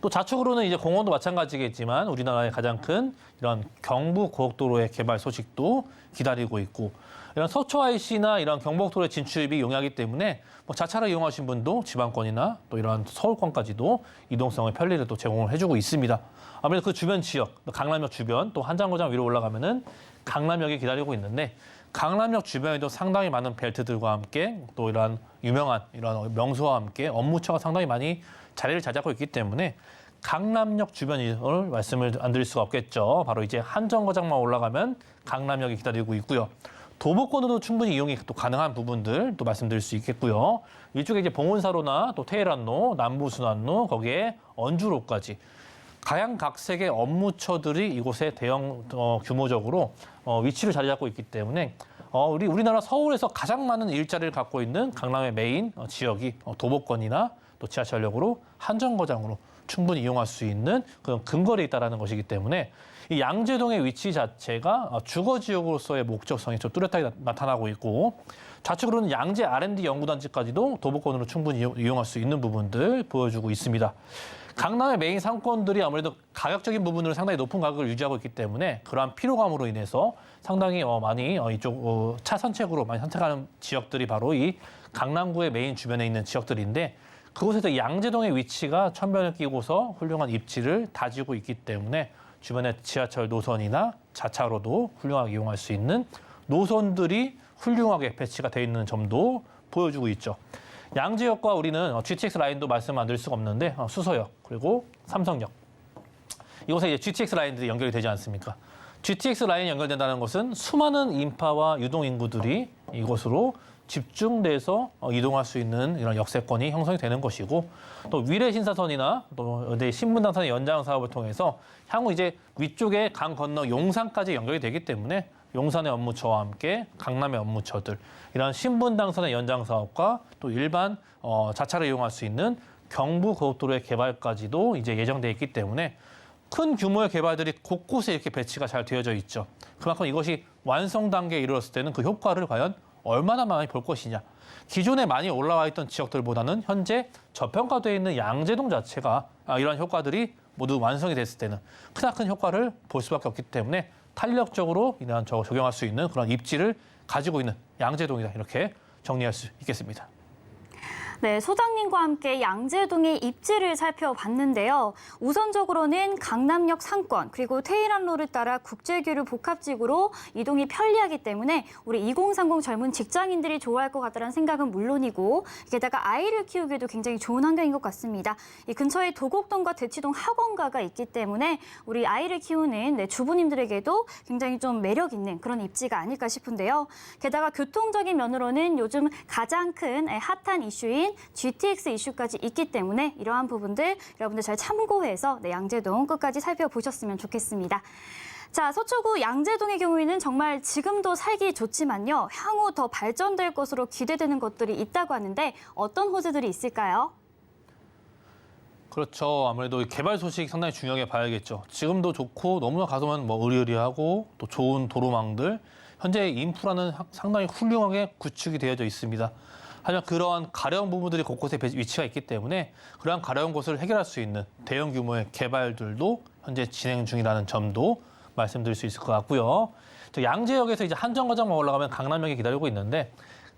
또 좌측으로는 이제 공원도 마찬가지겠지만 우리나라의 가장 큰 이런 경부 고속도로의 개발 소식도 기다리고 있고 이런 서초 IC나 이런 경복도로의 진출입이 용이하기 때문에 자차를 이용하신 분도 지방권이나 또 이런 서울권까지도 이동성의 편리를 또 제공을 해주고 있습니다. 아무래도 그 주변 지역, 강남역 주변 또 한장구장 위로 올라가면은 강남역이 기다리고 있는데 강남역 주변에도 상당히 많은 벨트들과 함께 또 이러한 유명한 이런 명소와 함께 업무처가 상당히 많이 자리를 잘 잡고 있기 때문에 강남역 주변을 말씀을 안 드릴 수가 없겠죠. 바로 이제 한정거장만 올라가면 강남역이 기다리고 있고요. 도보권으로 충분히 이용이 또 가능한 부분들 또 말씀드릴 수 있겠고요. 이쪽에 이제 봉은사로나 또 테헤란로, 남부순환로, 거기에 언주로까지 각양각색의 업무처들이 이곳에 대형 규모적으로 위치를 자리 잡고 있기 때문에 우리나라 서울에서 가장 많은 일자리를 갖고 있는 강남의 메인 지역이 도보권이나 또 지하철역으로 한정거장으로 충분히 이용할 수 있는 그런 근거리에 있다는 것이기 때문에 이 양재동의 위치 자체가 주거지역으로서의 목적성이 좀 뚜렷하게 나타나고 있고 좌측으로는 양재 R&D 연구단지까지도 도보권으로 충분히 이용할 수 있는 부분들 보여주고 있습니다. 강남의 메인 상권들이 아무래도 가격적인 부분으로 상당히 높은 가격을 유지하고 있기 때문에 그러한 피로감으로 인해서 상당히 많이 이쪽 차 산책으로 많이 산책하는 지역들이 바로 이 강남구의 메인 주변에 있는 지역들인데 그곳에서 양재동의 위치가 천변을 끼고서 훌륭한 입지를 다지고 있기 때문에 주변에 지하철 노선이나 자차로도 훌륭하게 이용할 수 있는 노선들이 훌륭하게 배치가 되어 있는 점도 보여주고 있죠. 양재역과 우리는 GTX 라인도 말씀 안 드릴 수가 없는데 수서역 그리고 삼성역 이곳에 이제 GTX 라인들이 연결이 되지 않습니까? GTX 라인이 연결된다는 것은 수많은 인파와 유동 인구들이 이곳으로 집중돼서 이동할 수 있는 이런 역세권이 형성이 되는 것이고 또 위례 신사선이나 또 신분당선의 연장 사업을 통해서 향후 이제 위쪽에 강 건너 용산까지 연결이 되기 때문에 용산의 업무처와 함께 강남의 업무처들 이런 신분당선의 연장 사업과 또 일반 자차를 이용할 수 있는 경부고속도로의 개발까지도 이제 예정돼 있기 때문에 큰 규모의 개발들이 곳곳에 이렇게 배치가 잘 되어져 있죠. 그만큼 이것이 완성 단계에 이르렀을 때는 그 효과를 과연 얼마나 많이 볼 것이냐. 기존에 많이 올라와 있던 지역들보다는 현재 저평가되어 있는 양재동 자체가 이러한 효과들이 모두 완성이 됐을 때는 크나큰 효과를 볼 수밖에 없기 때문에 탄력적으로 이러한 적용할 수 있는 그런 입지를 가지고 있는 양재동이다. 이렇게 정리할 수 있겠습니다. 네, 소장님과 함께 양재동의 입지를 살펴봤는데요. 우선적으로는 강남역 상권 그리고 테헤란로를 따라 국제교류 복합지구로 이동이 편리하기 때문에 우리 2030 젊은 직장인들이 좋아할 것 같다는 생각은 물론이고 게다가 아이를 키우기에도 굉장히 좋은 환경인 것 같습니다. 이 근처에 도곡동과 대치동 학원가가 있기 때문에 우리 아이를 키우는 주부님들에게도 굉장히 좀 매력 있는 그런 입지가 아닐까 싶은데요. 게다가 교통적인 면으로는 요즘 가장 큰 핫한 이슈인 GTX 이슈까지 있기 때문에 이러한 부분들 여러분들 잘 참고해서 양재동 끝까지 살펴보셨으면 좋겠습니다. 자, 서초구 양재동의 경우에는 정말 지금도 살기 좋지만요. 향후 더 발전될 것으로 기대되는 것들이 있다고 하는데 어떤 호재들이 있을까요? 그렇죠. 아무래도 개발 소식 상당히 중요하게 봐야겠죠. 지금도 좋고 너무나 가서만 의리의리하고 또 좋은 도로망들, 현재 인프라는 상당히 훌륭하게 구축이 되어져 있습니다. 하지만 그러한 가려운 부분들이 곳곳에 위치가 있기 때문에 그러한 가려운 곳을 해결할 수 있는 대형 규모의 개발들도 현재 진행 중이라는 점도 말씀드릴 수 있을 것 같고요. 또 양재역에서 이제 한정거장만 올라가면 강남역이 기다리고 있는데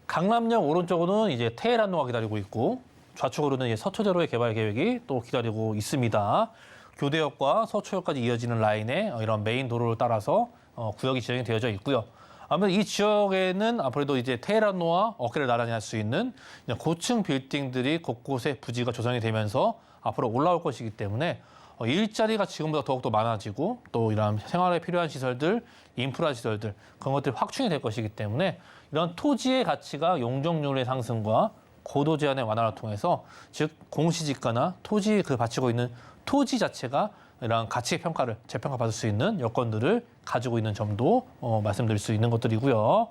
강남역 오른쪽으로는 이제 테헤란로가 기다리고 있고 좌측으로는 이제 서초대로의 개발 계획이 또 기다리고 있습니다. 교대역과 서초역까지 이어지는 라인의 이런 메인 도로를 따라서 구역이 지정이 되어져 있고요. 아무래도 이 지역에는 앞으로도 이제 테헤란로와 어깨를 나란히 할 수 있는 고층 빌딩들이 곳곳에 부지가 조성이 되면서 앞으로 올라올 것이기 때문에 일자리가 지금보다 더욱더 많아지고 또 이런 생활에 필요한 시설들, 인프라 시설들 그런 것들이 확충이 될 것이기 때문에 이런 토지의 가치가 용적률의 상승과 고도 제한의 완화를 통해서 즉 공시지가나 토지 바치고 있는 토지 자체가 이런 가치 평가를 재평가 받을 수 있는 여건들을 가지고 있는 점도 말씀드릴 수 있는 것들이고요.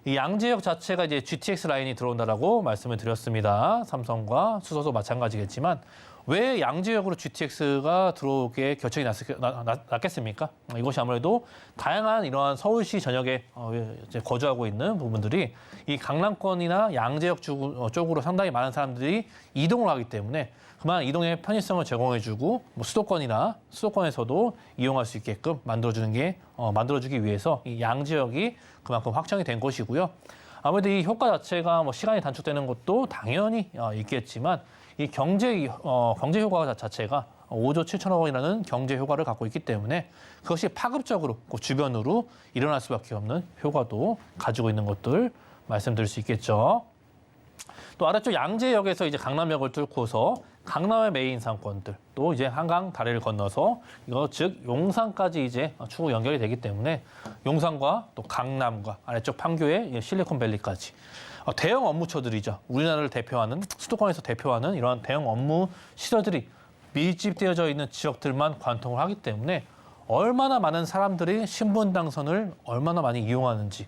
이 양재역 자체가 이제 GTX 라인이 들어온다라고 말씀을 드렸습니다. 삼성과 수서도 마찬가지겠지만 왜 양재역으로 GTX가 들어오게 결정이 났겠습니까? 이것이 아무래도 다양한 이러한 서울시 전역에 이제 거주하고 있는 부분들이 이 강남권이나 양재역 쪽으로 상당히 많은 사람들이 이동을 하기 때문에 그만 이동의 편의성을 제공해주고 수도권에서도 이용할 수 있게끔 만들어주기 위해서 이 양지역이 그만큼 확정이 된 것이고요. 아무래도 이 효과 자체가 시간이 단축되는 것도 당연히 있겠지만 이 경제 효과 자체가 5조 7천억 원이라는 경제 효과를 갖고 있기 때문에 그것이 파급적으로 그 주변으로 일어날 수밖에 없는 효과도 가지고 있는 것들 말씀드릴 수 있겠죠. 또 아래쪽 양재역에서 이제 강남역을 뚫고서 강남의 메인 상권들 또 이제 한강 다리를 건너서 즉 용산까지 이제 추후 연결이 되기 때문에 용산과 또 강남과 아래쪽 판교의 실리콘밸리까지 대형 업무처들이죠. 우리나라를 대표하는 수도권에서 대표하는 이러한 대형 업무 시설들이 밀집되어져 있는 지역들만 관통을 하기 때문에 얼마나 많은 사람들이 신분당선을 얼마나 많이 이용하는지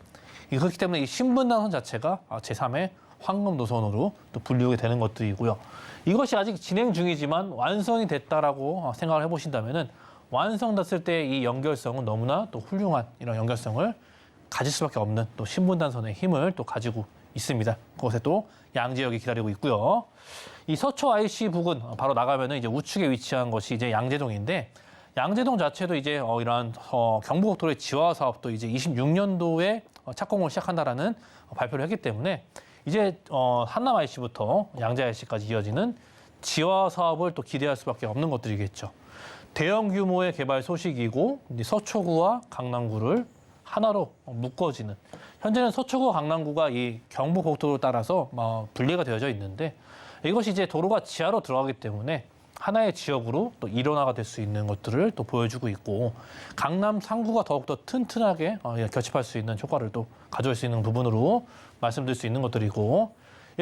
그렇기 때문에 이 신분당선 자체가 제3의 황금 노선으로 또 불리우게 되는 것들이고요. 이것이 아직 진행 중이지만 완성이 됐다라고 생각을 해보신다면은 완성됐을 때 이 연결성은 너무나 또 훌륭한 이런 연결성을 가질 수밖에 없는 또 신분단선의 힘을 또 가지고 있습니다. 그것에 또 양재역이 기다리고 있고요. 이 서초 IC 부근 바로 나가면은 이제 우측에 위치한 것이 이제 양재동인데 양재동 자체도 이제 이러한 경부고속도로의 지화 사업도 이제 26년도에 착공을 시작한다라는 발표를 했기 때문에 이제 한남 IC부터 양재 IC까지 이어지는 지화 사업을 또 기대할 수밖에 없는 것들이겠죠. 대형 규모의 개발 소식이고 서초구와 강남구를 하나로 묶어지는 현재는 서초구 강남구가 이 경부고속도로를 따라서 분리가 되어져 있는데 이것이 이제 도로가 지하로 들어가기 때문에 하나의 지역으로 또 일원화가 될 수 있는 것들을 또 보여주고 있고 강남 3구가 더욱더 튼튼하게 결집할 수 있는 효과를 또 가져올 수 있는 부분으로 말씀드릴 수 있는 것들이고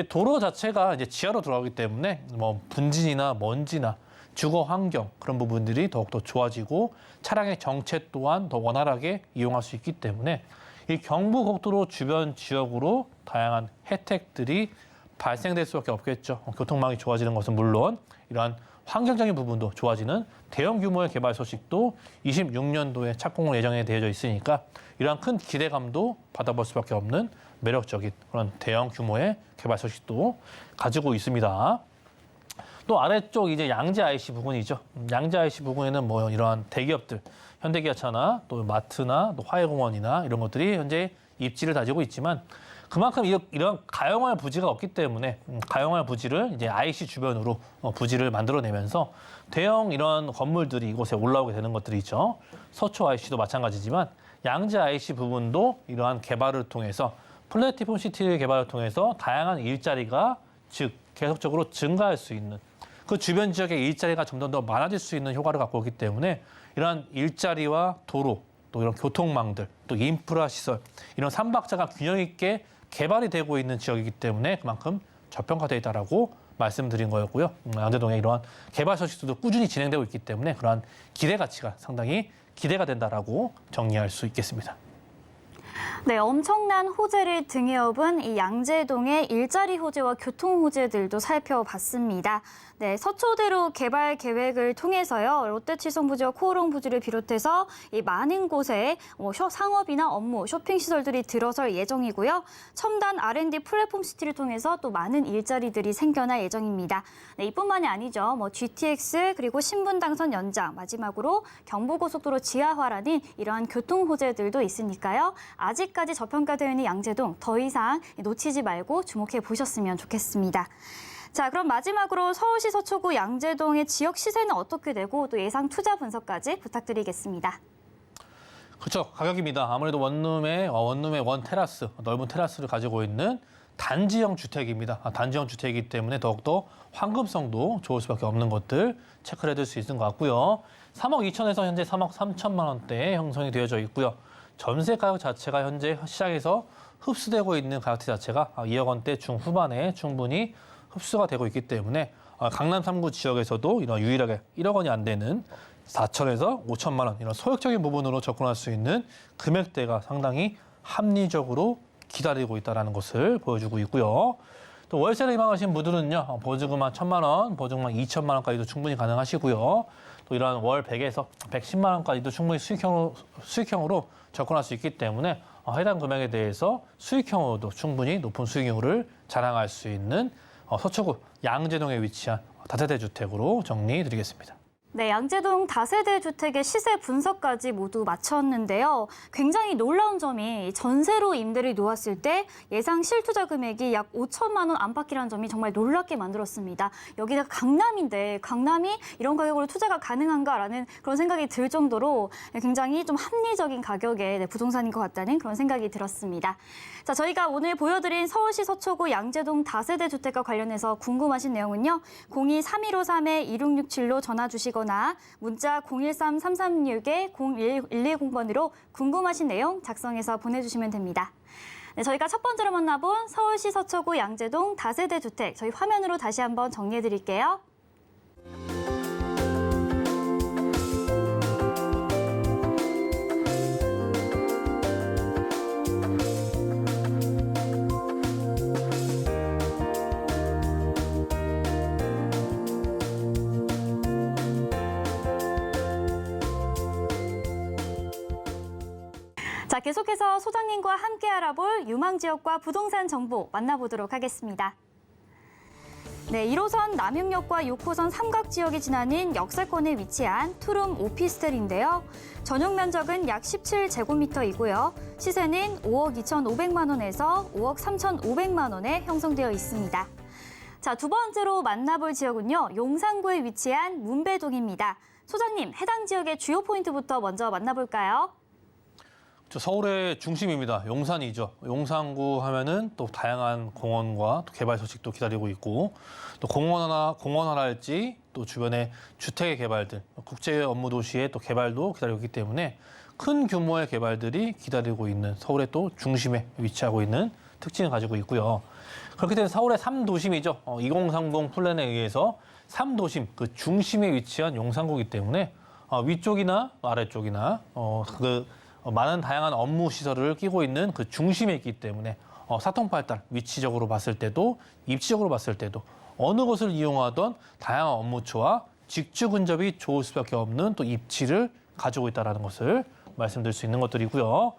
도로 자체가 이제 지하로 들어가기 때문에 뭐 분진이나 먼지나 주거 환경 그런 부분들이 더욱더 좋아지고 차량의 정체 또한 더 원활하게 이용할 수 있기 때문에 이 경부고속도로 주변 지역으로 다양한 혜택들이 발생될 수밖에 없겠죠. 교통망이 좋아지는 것은 물론 이러한 환경적인 부분도 좋아지는 대형 규모의 개발 소식도 26년도에 착공을 예정에 되어져 있으니까 이러한 큰 기대감도 받아볼 수밖에 없는 매력적인 그런 대형 규모의 개발 소식도 가지고 있습니다. 또 아래쪽 이제 양재 IC 부근이죠. 양재 IC 부근에는 뭐 이러한 대기업들, 현대기아차나 또 마트나 또 화해공원이나 이런 것들이 현재 입지를 다지고 있지만 그만큼 이런 가용할 부지가 없기 때문에 가용할 부지를 이제 IC 주변으로 부지를 만들어내면서 대형 이런 건물들이 이곳에 올라오게 되는 것들이 있죠. 서초 IC도 마찬가지지만 양재 IC 부분도 이러한 개발을 통해서 플랫폼 시티 개발을 통해서 다양한 일자리가 즉 계속적으로 증가할 수 있는 그 주변 지역의 일자리가 점점 더 많아질 수 있는 효과를 갖고 있기 때문에 이러한 일자리와 도로 또 이런 교통망들 또 인프라 시설 이런 삼박자가 균형 있게 개발이 되고 있는 지역이기 때문에 그만큼 저평가되어 있다라고 말씀드린 거였고요. 양재동에 이러한 개발 소식도 꾸준히 진행되고 있기 때문에 그러한 기대 가치가 상당히 기대가 된다라고 정리할 수 있겠습니다. 네, 엄청난 호재를 등에 업은 이 양재동의 일자리 호재와 교통 호재들도 살펴봤습니다. 네, 서초대로 개발 계획을 통해서요. 롯데치성 부지와 코오롱 부지를 비롯해서 이 많은 곳에 상업이나 업무, 쇼핑 시설들이 들어설 예정이고요. 첨단 R&D 플랫폼 시티를 통해서 또 많은 일자리들이 생겨날 예정입니다. 네, 이뿐만이 아니죠. 뭐 GTX 그리고 신분당선 연장, 마지막으로 경부고속도로 지하화라는 이러한 교통 호재들도 있으니까요. 아직까지 저평가되어 있는 양재동 더 이상 놓치지 말고 주목해 보셨으면 좋겠습니다. 자, 그럼 마지막으로 서울시 서초구 양재동의 지역 시세는 어떻게 되고 또 예상 투자 분석까지 부탁드리겠습니다. 그렇죠. 가격입니다. 아무래도 원룸의 원 테라스, 넓은 테라스를 가지고 있는 단지형 주택입니다. 단지형 주택이기 때문에 더욱더 황금성도 좋을 수밖에 없는 것들 체크를 해둘 수 있는 것 같고요. 3억 2천에서 현재 3억 3천만 원대에 형성이 되어져 있고요. 전세 가격 자체가 현재 시장에서 흡수되고 있는 가격대 자체가 2억 원대 중후반에 충분히 흡수가 되고 있기 때문에 강남 3구 지역에서도 이런 유일하게 1억 원이 안 되는 4천에서 5천만 원 이런 소액적인 부분으로 접근할 수 있는 금액대가 상당히 합리적으로 기다리고 있다는 것을 보여주고 있고요. 또 월세를 희망하시는 분들은요. 보증금만 1천만 원, 보증금만 2천만 원까지도 충분히 가능하시고요. 또 이런 월 100에서 110만 원까지도 충분히 수익형으로 접근할 수 있기 때문에 해당 금액에 대해서 수익형으로도 충분히 높은 수익률을 자랑할 수 있는 서초구 양재동에 위치한 다세대 주택으로 정리해드리겠습니다. 네, 양재동 다세대 주택의 시세 분석까지 모두 마쳤는데요. 굉장히 놀라운 점이 전세로 임대를 놓았을 때 예상 실투자 금액이 약 5천만 원 안팎이라는 점이 정말 놀랍게 만들었습니다. 여기가 강남인데 강남이 이런 가격으로 투자가 가능한가라는 그런 생각이 들 정도로 굉장히 좀 합리적인 가격의 부동산인 것 같다는 그런 생각이 들었습니다. 자, 저희가 오늘 보여드린 서울시 서초구 양재동 다세대 주택과 관련해서 궁금하신 내용은요. 02-3153-2667로 전화 주시거나 문자 013-336-0110번으로 궁금하신 내용 작성해서 보내주시면 됩니다. 네, 저희가 첫 번째로 만나본 서울시 서초구 양재동 다세대 주택 저희 화면으로 다시 한번 정리해드릴게요. 자, 계속해서 소장님과 함께 알아볼 유망지역과 부동산 정보 만나보도록 하겠습니다. 네, 1호선 남영역과 6호선 삼각지역이 지나는 역세권에 위치한 투룸 오피스텔인데요. 전용 면적은 약 17제곱미터이고요. 시세는 5억 2,500만 원에서 5억 3,500만 원에 형성되어 있습니다. 자, 두 번째로 만나볼 지역은요. 용산구에 위치한 문배동입니다. 소장님, 해당 지역의 주요 포인트부터 먼저 만나볼까요? 저 서울의 중심입니다. 용산이죠. 용산구 하면은 또 다양한 공원과 또 개발 소식도 기다리고 있고, 또 공원 하나 할지 또 주변에 주택의 개발들, 국제 업무 도시의 또 개발도 기다리고 있기 때문에 큰 규모의 개발들이 기다리고 있는 서울의 또 중심에 위치하고 있는 특징을 가지고 있고요. 그렇게 되면 서울의 3도심이죠. 2030 플랜에 의해서 3도심, 그 중심에 위치한 용산구이기 때문에 위쪽이나 아래쪽이나 많은 다양한 업무 시설을 끼고 있는 그 중심에 있기 때문에 사통팔달 위치적으로 봤을 때도 입지적으로 봤을 때도 어느 곳을 이용하던 다양한 업무처와 직주 근접이 좋을 수밖에 없는 또 입지를 가지고 있다는 것을 말씀드릴 수 있는 것들이고요.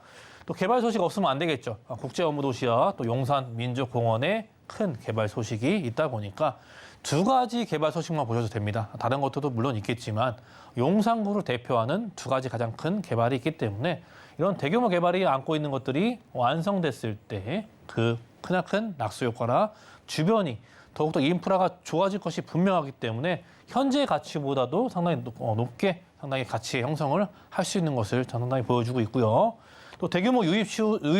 또 개발 소식 없으면 안 되겠죠. 국제 업무 도시와 또 용산 민족공원의 큰 개발 소식이 있다 보니까 두 가지 개발 소식만 보셔도 됩니다. 다른 것들도 물론 있겠지만 용산구를 대표하는 두 가지 가장 큰 개발이 있기 때문에 이런 대규모 개발이 안고 있는 것들이 완성됐을 때 그 크나큰 낙수 효과나 주변이 더욱더 인프라가 좋아질 것이 분명하기 때문에 현재의 가치보다도 상당히 높게 상당히 가치의 형성을 할 수 있는 것을 상당히 보여주고 있고요. 또 대규모 유입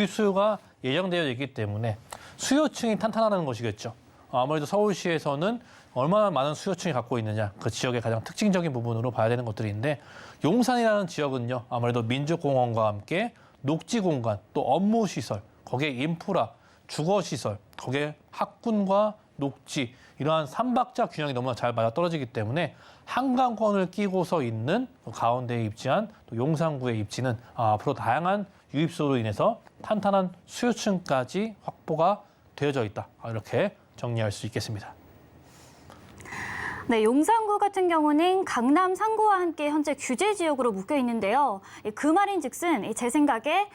수요가 예정되어 있기 때문에 수요층이 탄탄하다는 것이겠죠. 아무래도 서울시에서는 얼마나 많은 수요층이 갖고 있느냐, 그 지역의 가장 특징적인 부분으로 봐야 되는 것들인데 용산이라는 지역은요, 아무래도 민족공원과 함께 녹지공간, 또 업무시설, 거기에 인프라, 주거시설, 거기에 학군과 녹지, 이러한 삼박자 균형이 너무나 잘 맞아떨어지기 때문에 한강권을 끼고서 있는 가운데에 입지한 또 용산구의 입지는 앞으로 다양한 유입소로 인해서 탄탄한 수요층까지 확보가 되어져 있다. 이렇게 정리할 수 있겠습니다. 네, 용산구 같은 경우는 강남 상구와 함께 현재 규제 지역으로 묶여 있는데요. 그 말인즉슨 제 생각에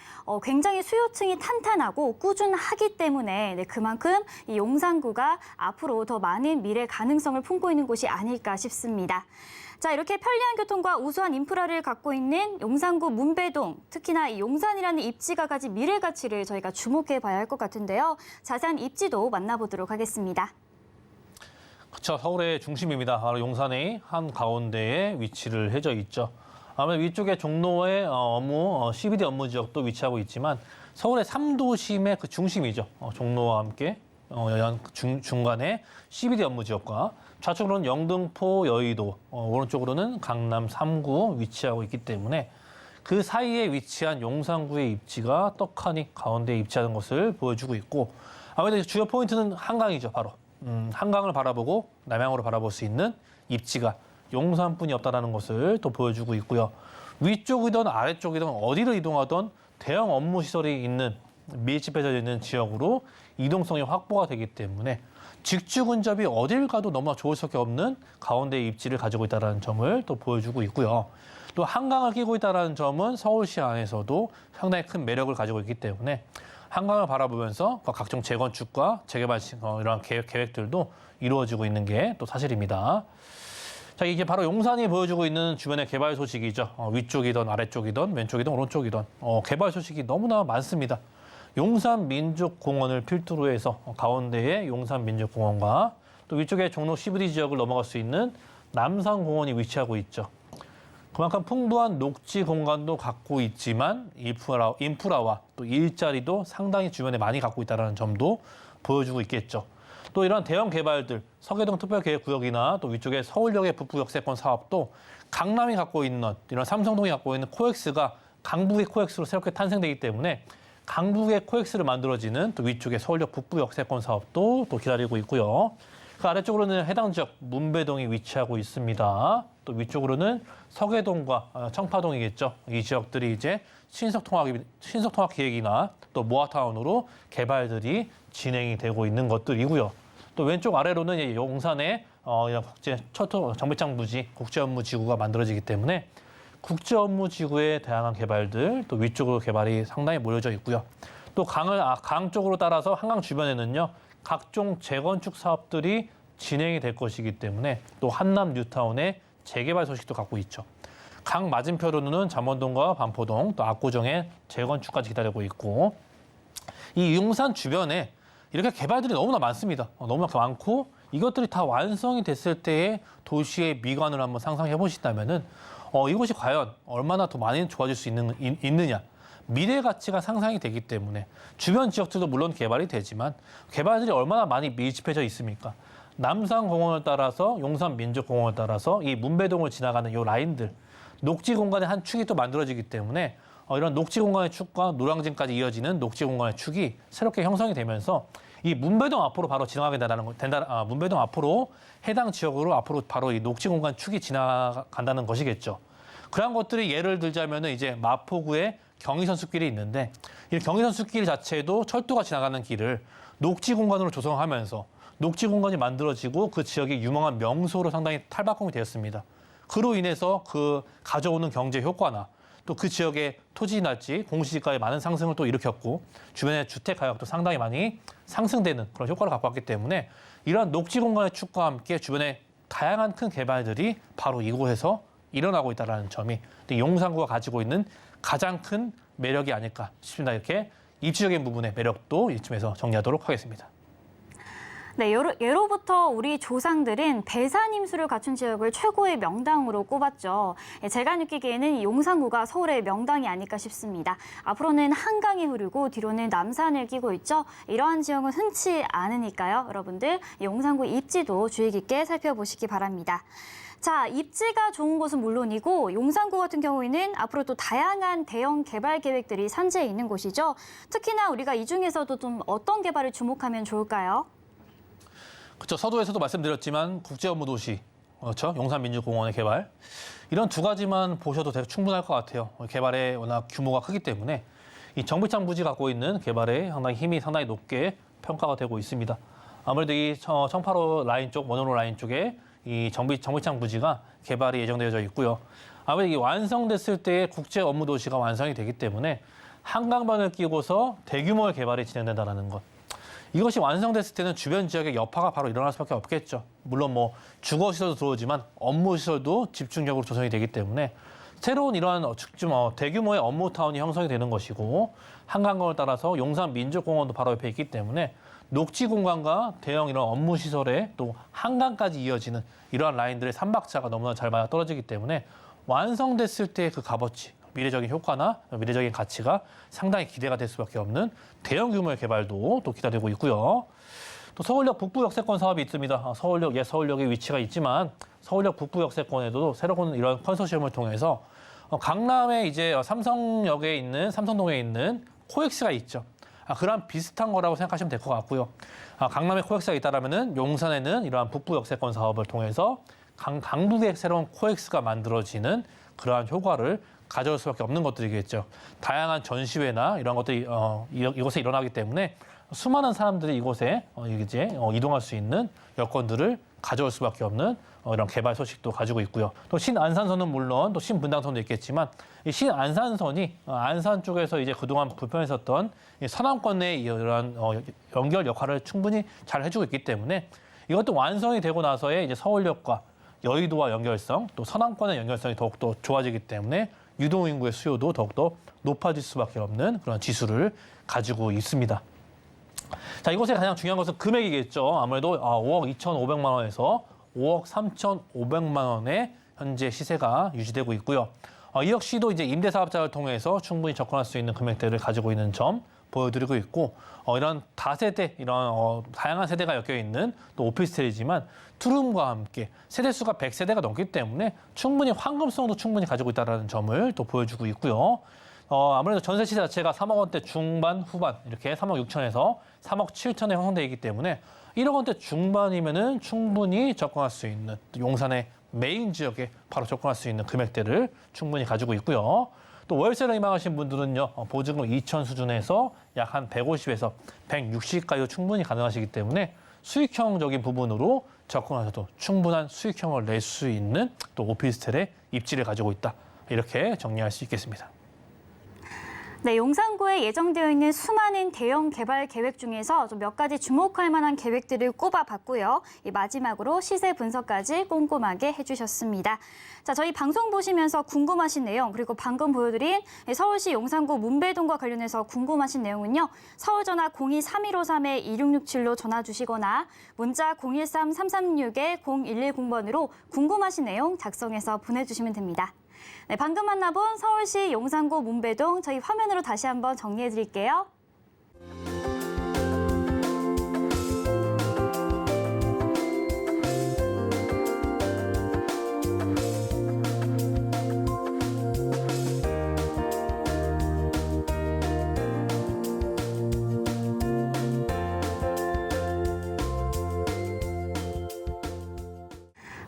굉장히 수요층이 탄탄하고 꾸준하기 때문에 그만큼 이 용산구가 앞으로 더 많은 미래 가능성을 품고 있는 곳이 아닐까 싶습니다. 자, 이렇게 편리한 교통과 우수한 인프라를 갖고 있는 용산구 문배동, 특히나 이 용산이라는 입지가 가진 미래 가치를 저희가 주목해 봐야 할 것 같은데요. 자세한 입지도 만나보도록 하겠습니다. 그렇죠. 서울의 중심입니다. 바로 용산의 한 가운데에 위치를 해져 있죠. 아무래도 위쪽에 종로의 CBD 업무 지역도 위치하고 있지만 서울의 3도심의 그 중심이죠. 종로와 함께 중간에 CBD 업무 지역과 좌측으로는 영등포, 여의도, 오른쪽으로는 강남 3구 위치하고 있기 때문에 그 사이에 위치한 용산구의 입지가 떡하니 가운데에 위치하는 것을 보여주고 있고 아무래도 주요 포인트는 한강이죠. 바로. 한강을 바라보고 남향으로 바라볼 수 있는 입지가 용산뿐이 없다는 것을 또 보여주고 있고요. 위쪽이든 아래쪽이든 어디를 이동하든 대형 업무 시설이 있는 밀집해져 있는 지역으로 이동성이 확보가 되기 때문에 직주 근접이 어딜 가도 너무나 좋을 수밖에 없는 가운데의 입지를 가지고 있다는 점을 또 보여주고 있고요. 또 한강을 끼고 있다는 점은 서울시 안에서도 상당히 큰 매력을 가지고 있기 때문에 한강을 바라보면서 각종 재건축과 재개발 이러한 계획들도 이루어지고 있는 게 또 사실입니다. 자, 이게 바로 용산이 보여주고 있는 주변의 개발 소식이죠. 위쪽이든 아래쪽이든 왼쪽이든 오른쪽이든 개발 소식이 너무나 많습니다. 용산 민족공원을 필두로 해서 가운데에 용산 민족공원과 또 위쪽에 종로 CBD 지역을 넘어갈 수 있는 남산공원이 위치하고 있죠. 그만큼 풍부한 녹지 공간도 갖고 있지만 인프라와 또 일자리도 상당히 주변에 많이 갖고 있다는 점도 보여주고 있겠죠. 또 이런 대형 개발들, 서계동 특별계획구역이나 또 위쪽에 서울역의 북부역세권 사업도 강남이 갖고 있는 이런 삼성동이 갖고 있는 코엑스가 강북의 코엑스로 새롭게 탄생되기 때문에 강북의 코엑스를 만들어지는 또 위쪽에 서울역 북부역세권 사업도 또 기다리고 있고요. 그 아래쪽으로는 해당 지역 문배동이 위치하고 있습니다. 또 위쪽으로는 서계동과 청파동이겠죠. 이 지역들이 이제 신속통합 계획이나 또 모아타운으로 개발들이 진행이 되고 있는 것들이고요. 또 왼쪽 아래로는 이제 용산의 국제 정배창 부지, 국제업무지구가 만들어지기 때문에 국제업무지구의 다양한 개발들, 또 위쪽으로 개발이 상당히 몰려져 있고요. 또 강 쪽으로 따라서 한강 주변에는요. 각종 재건축 사업들이 진행이 될 것이기 때문에 또 한남 뉴타운의 재개발 소식도 갖고 있죠. 강 맞은편으로는 잠원동과 반포동, 또 압구정의 재건축까지 기다리고 있고 이 용산 주변에 이렇게 개발들이 너무나 많습니다. 너무나 많고 이것들이 다 완성이 됐을 때의 도시의 미관을 한번 상상해 보신다면은 이곳이 과연 얼마나 더 많이 좋아질 수 있느냐. 미래 가치가 상상이 되기 때문에 주변 지역들도 물론 개발이 되지만 개발들이 얼마나 많이 밀집해져 있습니까? 남산공원을 따라서 용산민족공원을 따라서 이 문배동을 지나가는 이 라인들, 녹지 공간의 한 축이 또 만들어지기 때문에 이런 녹지 공간의 축과 노량진까지 이어지는 녹지 공간의 축이 새롭게 형성이 되면서 이 문배동 앞으로 바로 지나가게 문배동 앞으로 해당 지역으로 앞으로 바로 이 녹지 공간 축이 지나간다는 것이겠죠. 그런 것들이 예를 들자면은 이제 마포구에 경의선 숲길이 있는데 이 경의선 숲길 자체도 철도가 지나가는 길을 녹지 공간으로 조성하면서 녹지 공간이 만들어지고 그 지역이 유명한 명소로 상당히 탈바꿈이 되었습니다. 그로 인해서 그 가져오는 경제 효과나 또 그 지역의 토지 날지 공시지가의 많은 상승을 또 일으켰고 주변의 주택 가격도 상당히 많이 상승되는 그런 효과를 갖고 왔기 때문에 이러한 녹지 공간의 축과 함께 주변의 다양한 큰 개발들이 바로 이곳에서 일어나고 있다는 점이 용산구가 가지고 있는 가장 큰 매력이 아닐까 싶습니다. 이렇게 입지적인 부분의 매력도 이쯤에서 정리하도록 하겠습니다. 네, 예로부터 우리 조상들은 배산임수를 갖춘 지역을 최고의 명당으로 꼽았죠. 제가 느끼기에는 이 용산구가 서울의 명당이 아닐까 싶습니다. 앞으로는 한강이 흐르고 뒤로는 남산을 끼고 있죠. 이러한 지형은 흔치 않으니까요. 여러분들 용산구 입지도 주의 깊게 살펴보시기 바랍니다. 자, 입지가 좋은 곳은 물론이고 용산구 같은 경우에는 앞으로 또 다양한 대형 개발 계획들이 산재해 있는 곳이죠. 특히나 우리가 이 중에서도 좀 어떤 개발을 주목하면 좋을까요? 그렇죠. 서도에서도 말씀드렸지만 국제업무도시, 그렇죠. 용산민주공원의 개발. 이런 두 가지만 보셔도 되게 충분할 것 같아요. 개발의 워낙 규모가 크기 때문에 이 정비창 부지 갖고 있는 개발의 상당히 힘이 상당히 높게 평가가 되고 있습니다. 아무래도 이 청파로 라인 쪽, 원호로 라인 쪽에 이 정비창 부지가 개발이 예정되어져 있고요. 아무래도 이게 완성됐을 때 국제업무도시가 완성이 되기 때문에 한강변을 끼고서 대규모의 개발이 진행된다는 것. 이것이 완성됐을 때는 주변 지역의 여파가 바로 일어날 수밖에 없겠죠. 물론 뭐 주거시설도 들어오지만 업무시설도 집중적으로 조성이 되기 때문에 새로운 이러한 대규모의 업무타운이 형성이 되는 것이고 한강공원을 따라서 용산민족공원도 바로 옆에 있기 때문에 녹지 공간과 대형 이런 업무시설에 또 한강까지 이어지는 이러한 라인들의 삼박자가 너무나 잘 맞아 떨어지기 때문에 완성됐을 때 그 값어치, 미래적인 효과나 미래적인 가치가 상당히 기대가 될 수밖에 없는 대형 규모의 개발도 또 기대되고 있고요. 또 서울역 북부 역세권 사업이 있습니다. 서울역에 위치가 있지만 서울역 북부 역세권에도 새로운 이런 컨소시엄을 통해서 강남에 이제 삼성동에 있는 코엑스가 있죠. 그런 비슷한 거라고 생각하시면 될 것 같고요. 강남에 코엑스가 있다라면은 용산에는 이러한 북부 역세권 사업을 통해서 강북의 새로운 코엑스가 만들어지는 그러한 효과를 가져올 수밖에 없는 것들이겠죠. 다양한 전시회나 이런 것들이 이곳에 일어나기 때문에 수많은 사람들이 이곳에 이동할 수 있는 여건들을 가져올 수밖에 없는 이런 개발 소식도 가지고 있고요. 또 신안산선은 물론 또 신분당선도 있겠지만 이 신안산선이 안산 쪽에서 이제 그동안 불편했었던 이 서남권 내의 이러한 연결 역할을 충분히 잘 해주고 있기 때문에 이것도 완성이 되고 나서의 이제 서울역과 여의도와 연결성, 또 서남권의 연결성이 더욱더 좋아지기 때문에 유동인구의 수요도 더욱더 높아질 수밖에 없는 그런 지수를 가지고 있습니다. 자, 이곳에 가장 중요한 것은 금액이겠죠. 아무래도 5억 2,500만 원에서 5억 3,500만 원의 현재 시세가 유지되고 있고요. 이 역시도 이제 임대사업자를 통해서 충분히 접근할 수 있는 금액대를 가지고 있는 점 보여드리고 있고, 이런 다세대, 이런 다양한 세대가 엮여 있는 또 오피스텔이지만 투룸과 함께 세대수가 100세대가 넘기 때문에 충분히 황금성도 충분히 가지고 있다는 점을 또 보여주고 있고요. 아무래도 전세 시세 자체가 3억 원대 중반, 후반 이렇게 3억 6천에서 3억 7천에 형성되어 있기 때문에 1억 원대 중반이면은 충분히 접근할 수 있는 용산의 메인 지역에 바로 접근할 수 있는 금액대를 충분히 가지고 있고요. 또 월세를 희망하신 분들은요, 보증금 2천 수준에서 약 한 150에서 160까지도 충분히 가능하시기 때문에 수익형적인 부분으로 접근하셔도 충분한 수익형을 낼 수 있는 또 오피스텔의 입지를 가지고 있다. 이렇게 정리할 수 있겠습니다. 네, 용산구에 예정되어 있는 수많은 대형 개발 계획 중에서 좀 몇 가지 주목할 만한 계획들을 꼽아봤고요. 마지막으로 시세 분석까지 꼼꼼하게 해주셨습니다. 자, 저희 방송 보시면서 궁금하신 내용, 그리고 방금 보여드린 서울시 용산구 문배동과 관련해서 궁금하신 내용은요. 서울전화 02-3153-2667로 전화 주시거나 문자 013-336-0110번으로 궁금하신 내용 작성해서 보내주시면 됩니다. 네, 방금 만나본 서울시 용산구 문배동 저희 화면으로 다시 한번 정리해 드릴게요.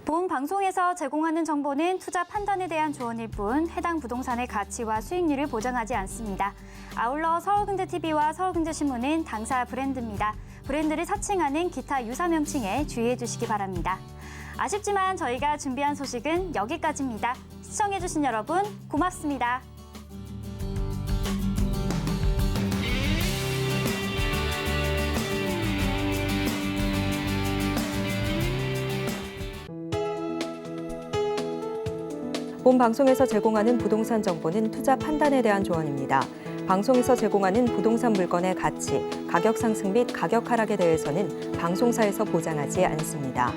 본 방송에서 제공하는 정보는 투자 판단에 대한 조언일 뿐 해당 부동산의 가치와 수익률을 보장하지 않습니다. 아울러 서울경제TV와 서울경제신문은 당사 브랜드입니다. 브랜드를 사칭하는 기타 유사 명칭에 주의해 주시기 바랍니다. 아쉽지만 저희가 준비한 소식은 여기까지입니다. 시청해주신 여러분 고맙습니다. 본 방송에서 제공하는 부동산 정보는 투자 판단에 대한 조언입니다. 방송에서 제공하는 부동산 물건의 가치, 가격 상승 및 가격 하락에 대해서는 방송사에서 보장하지 않습니다.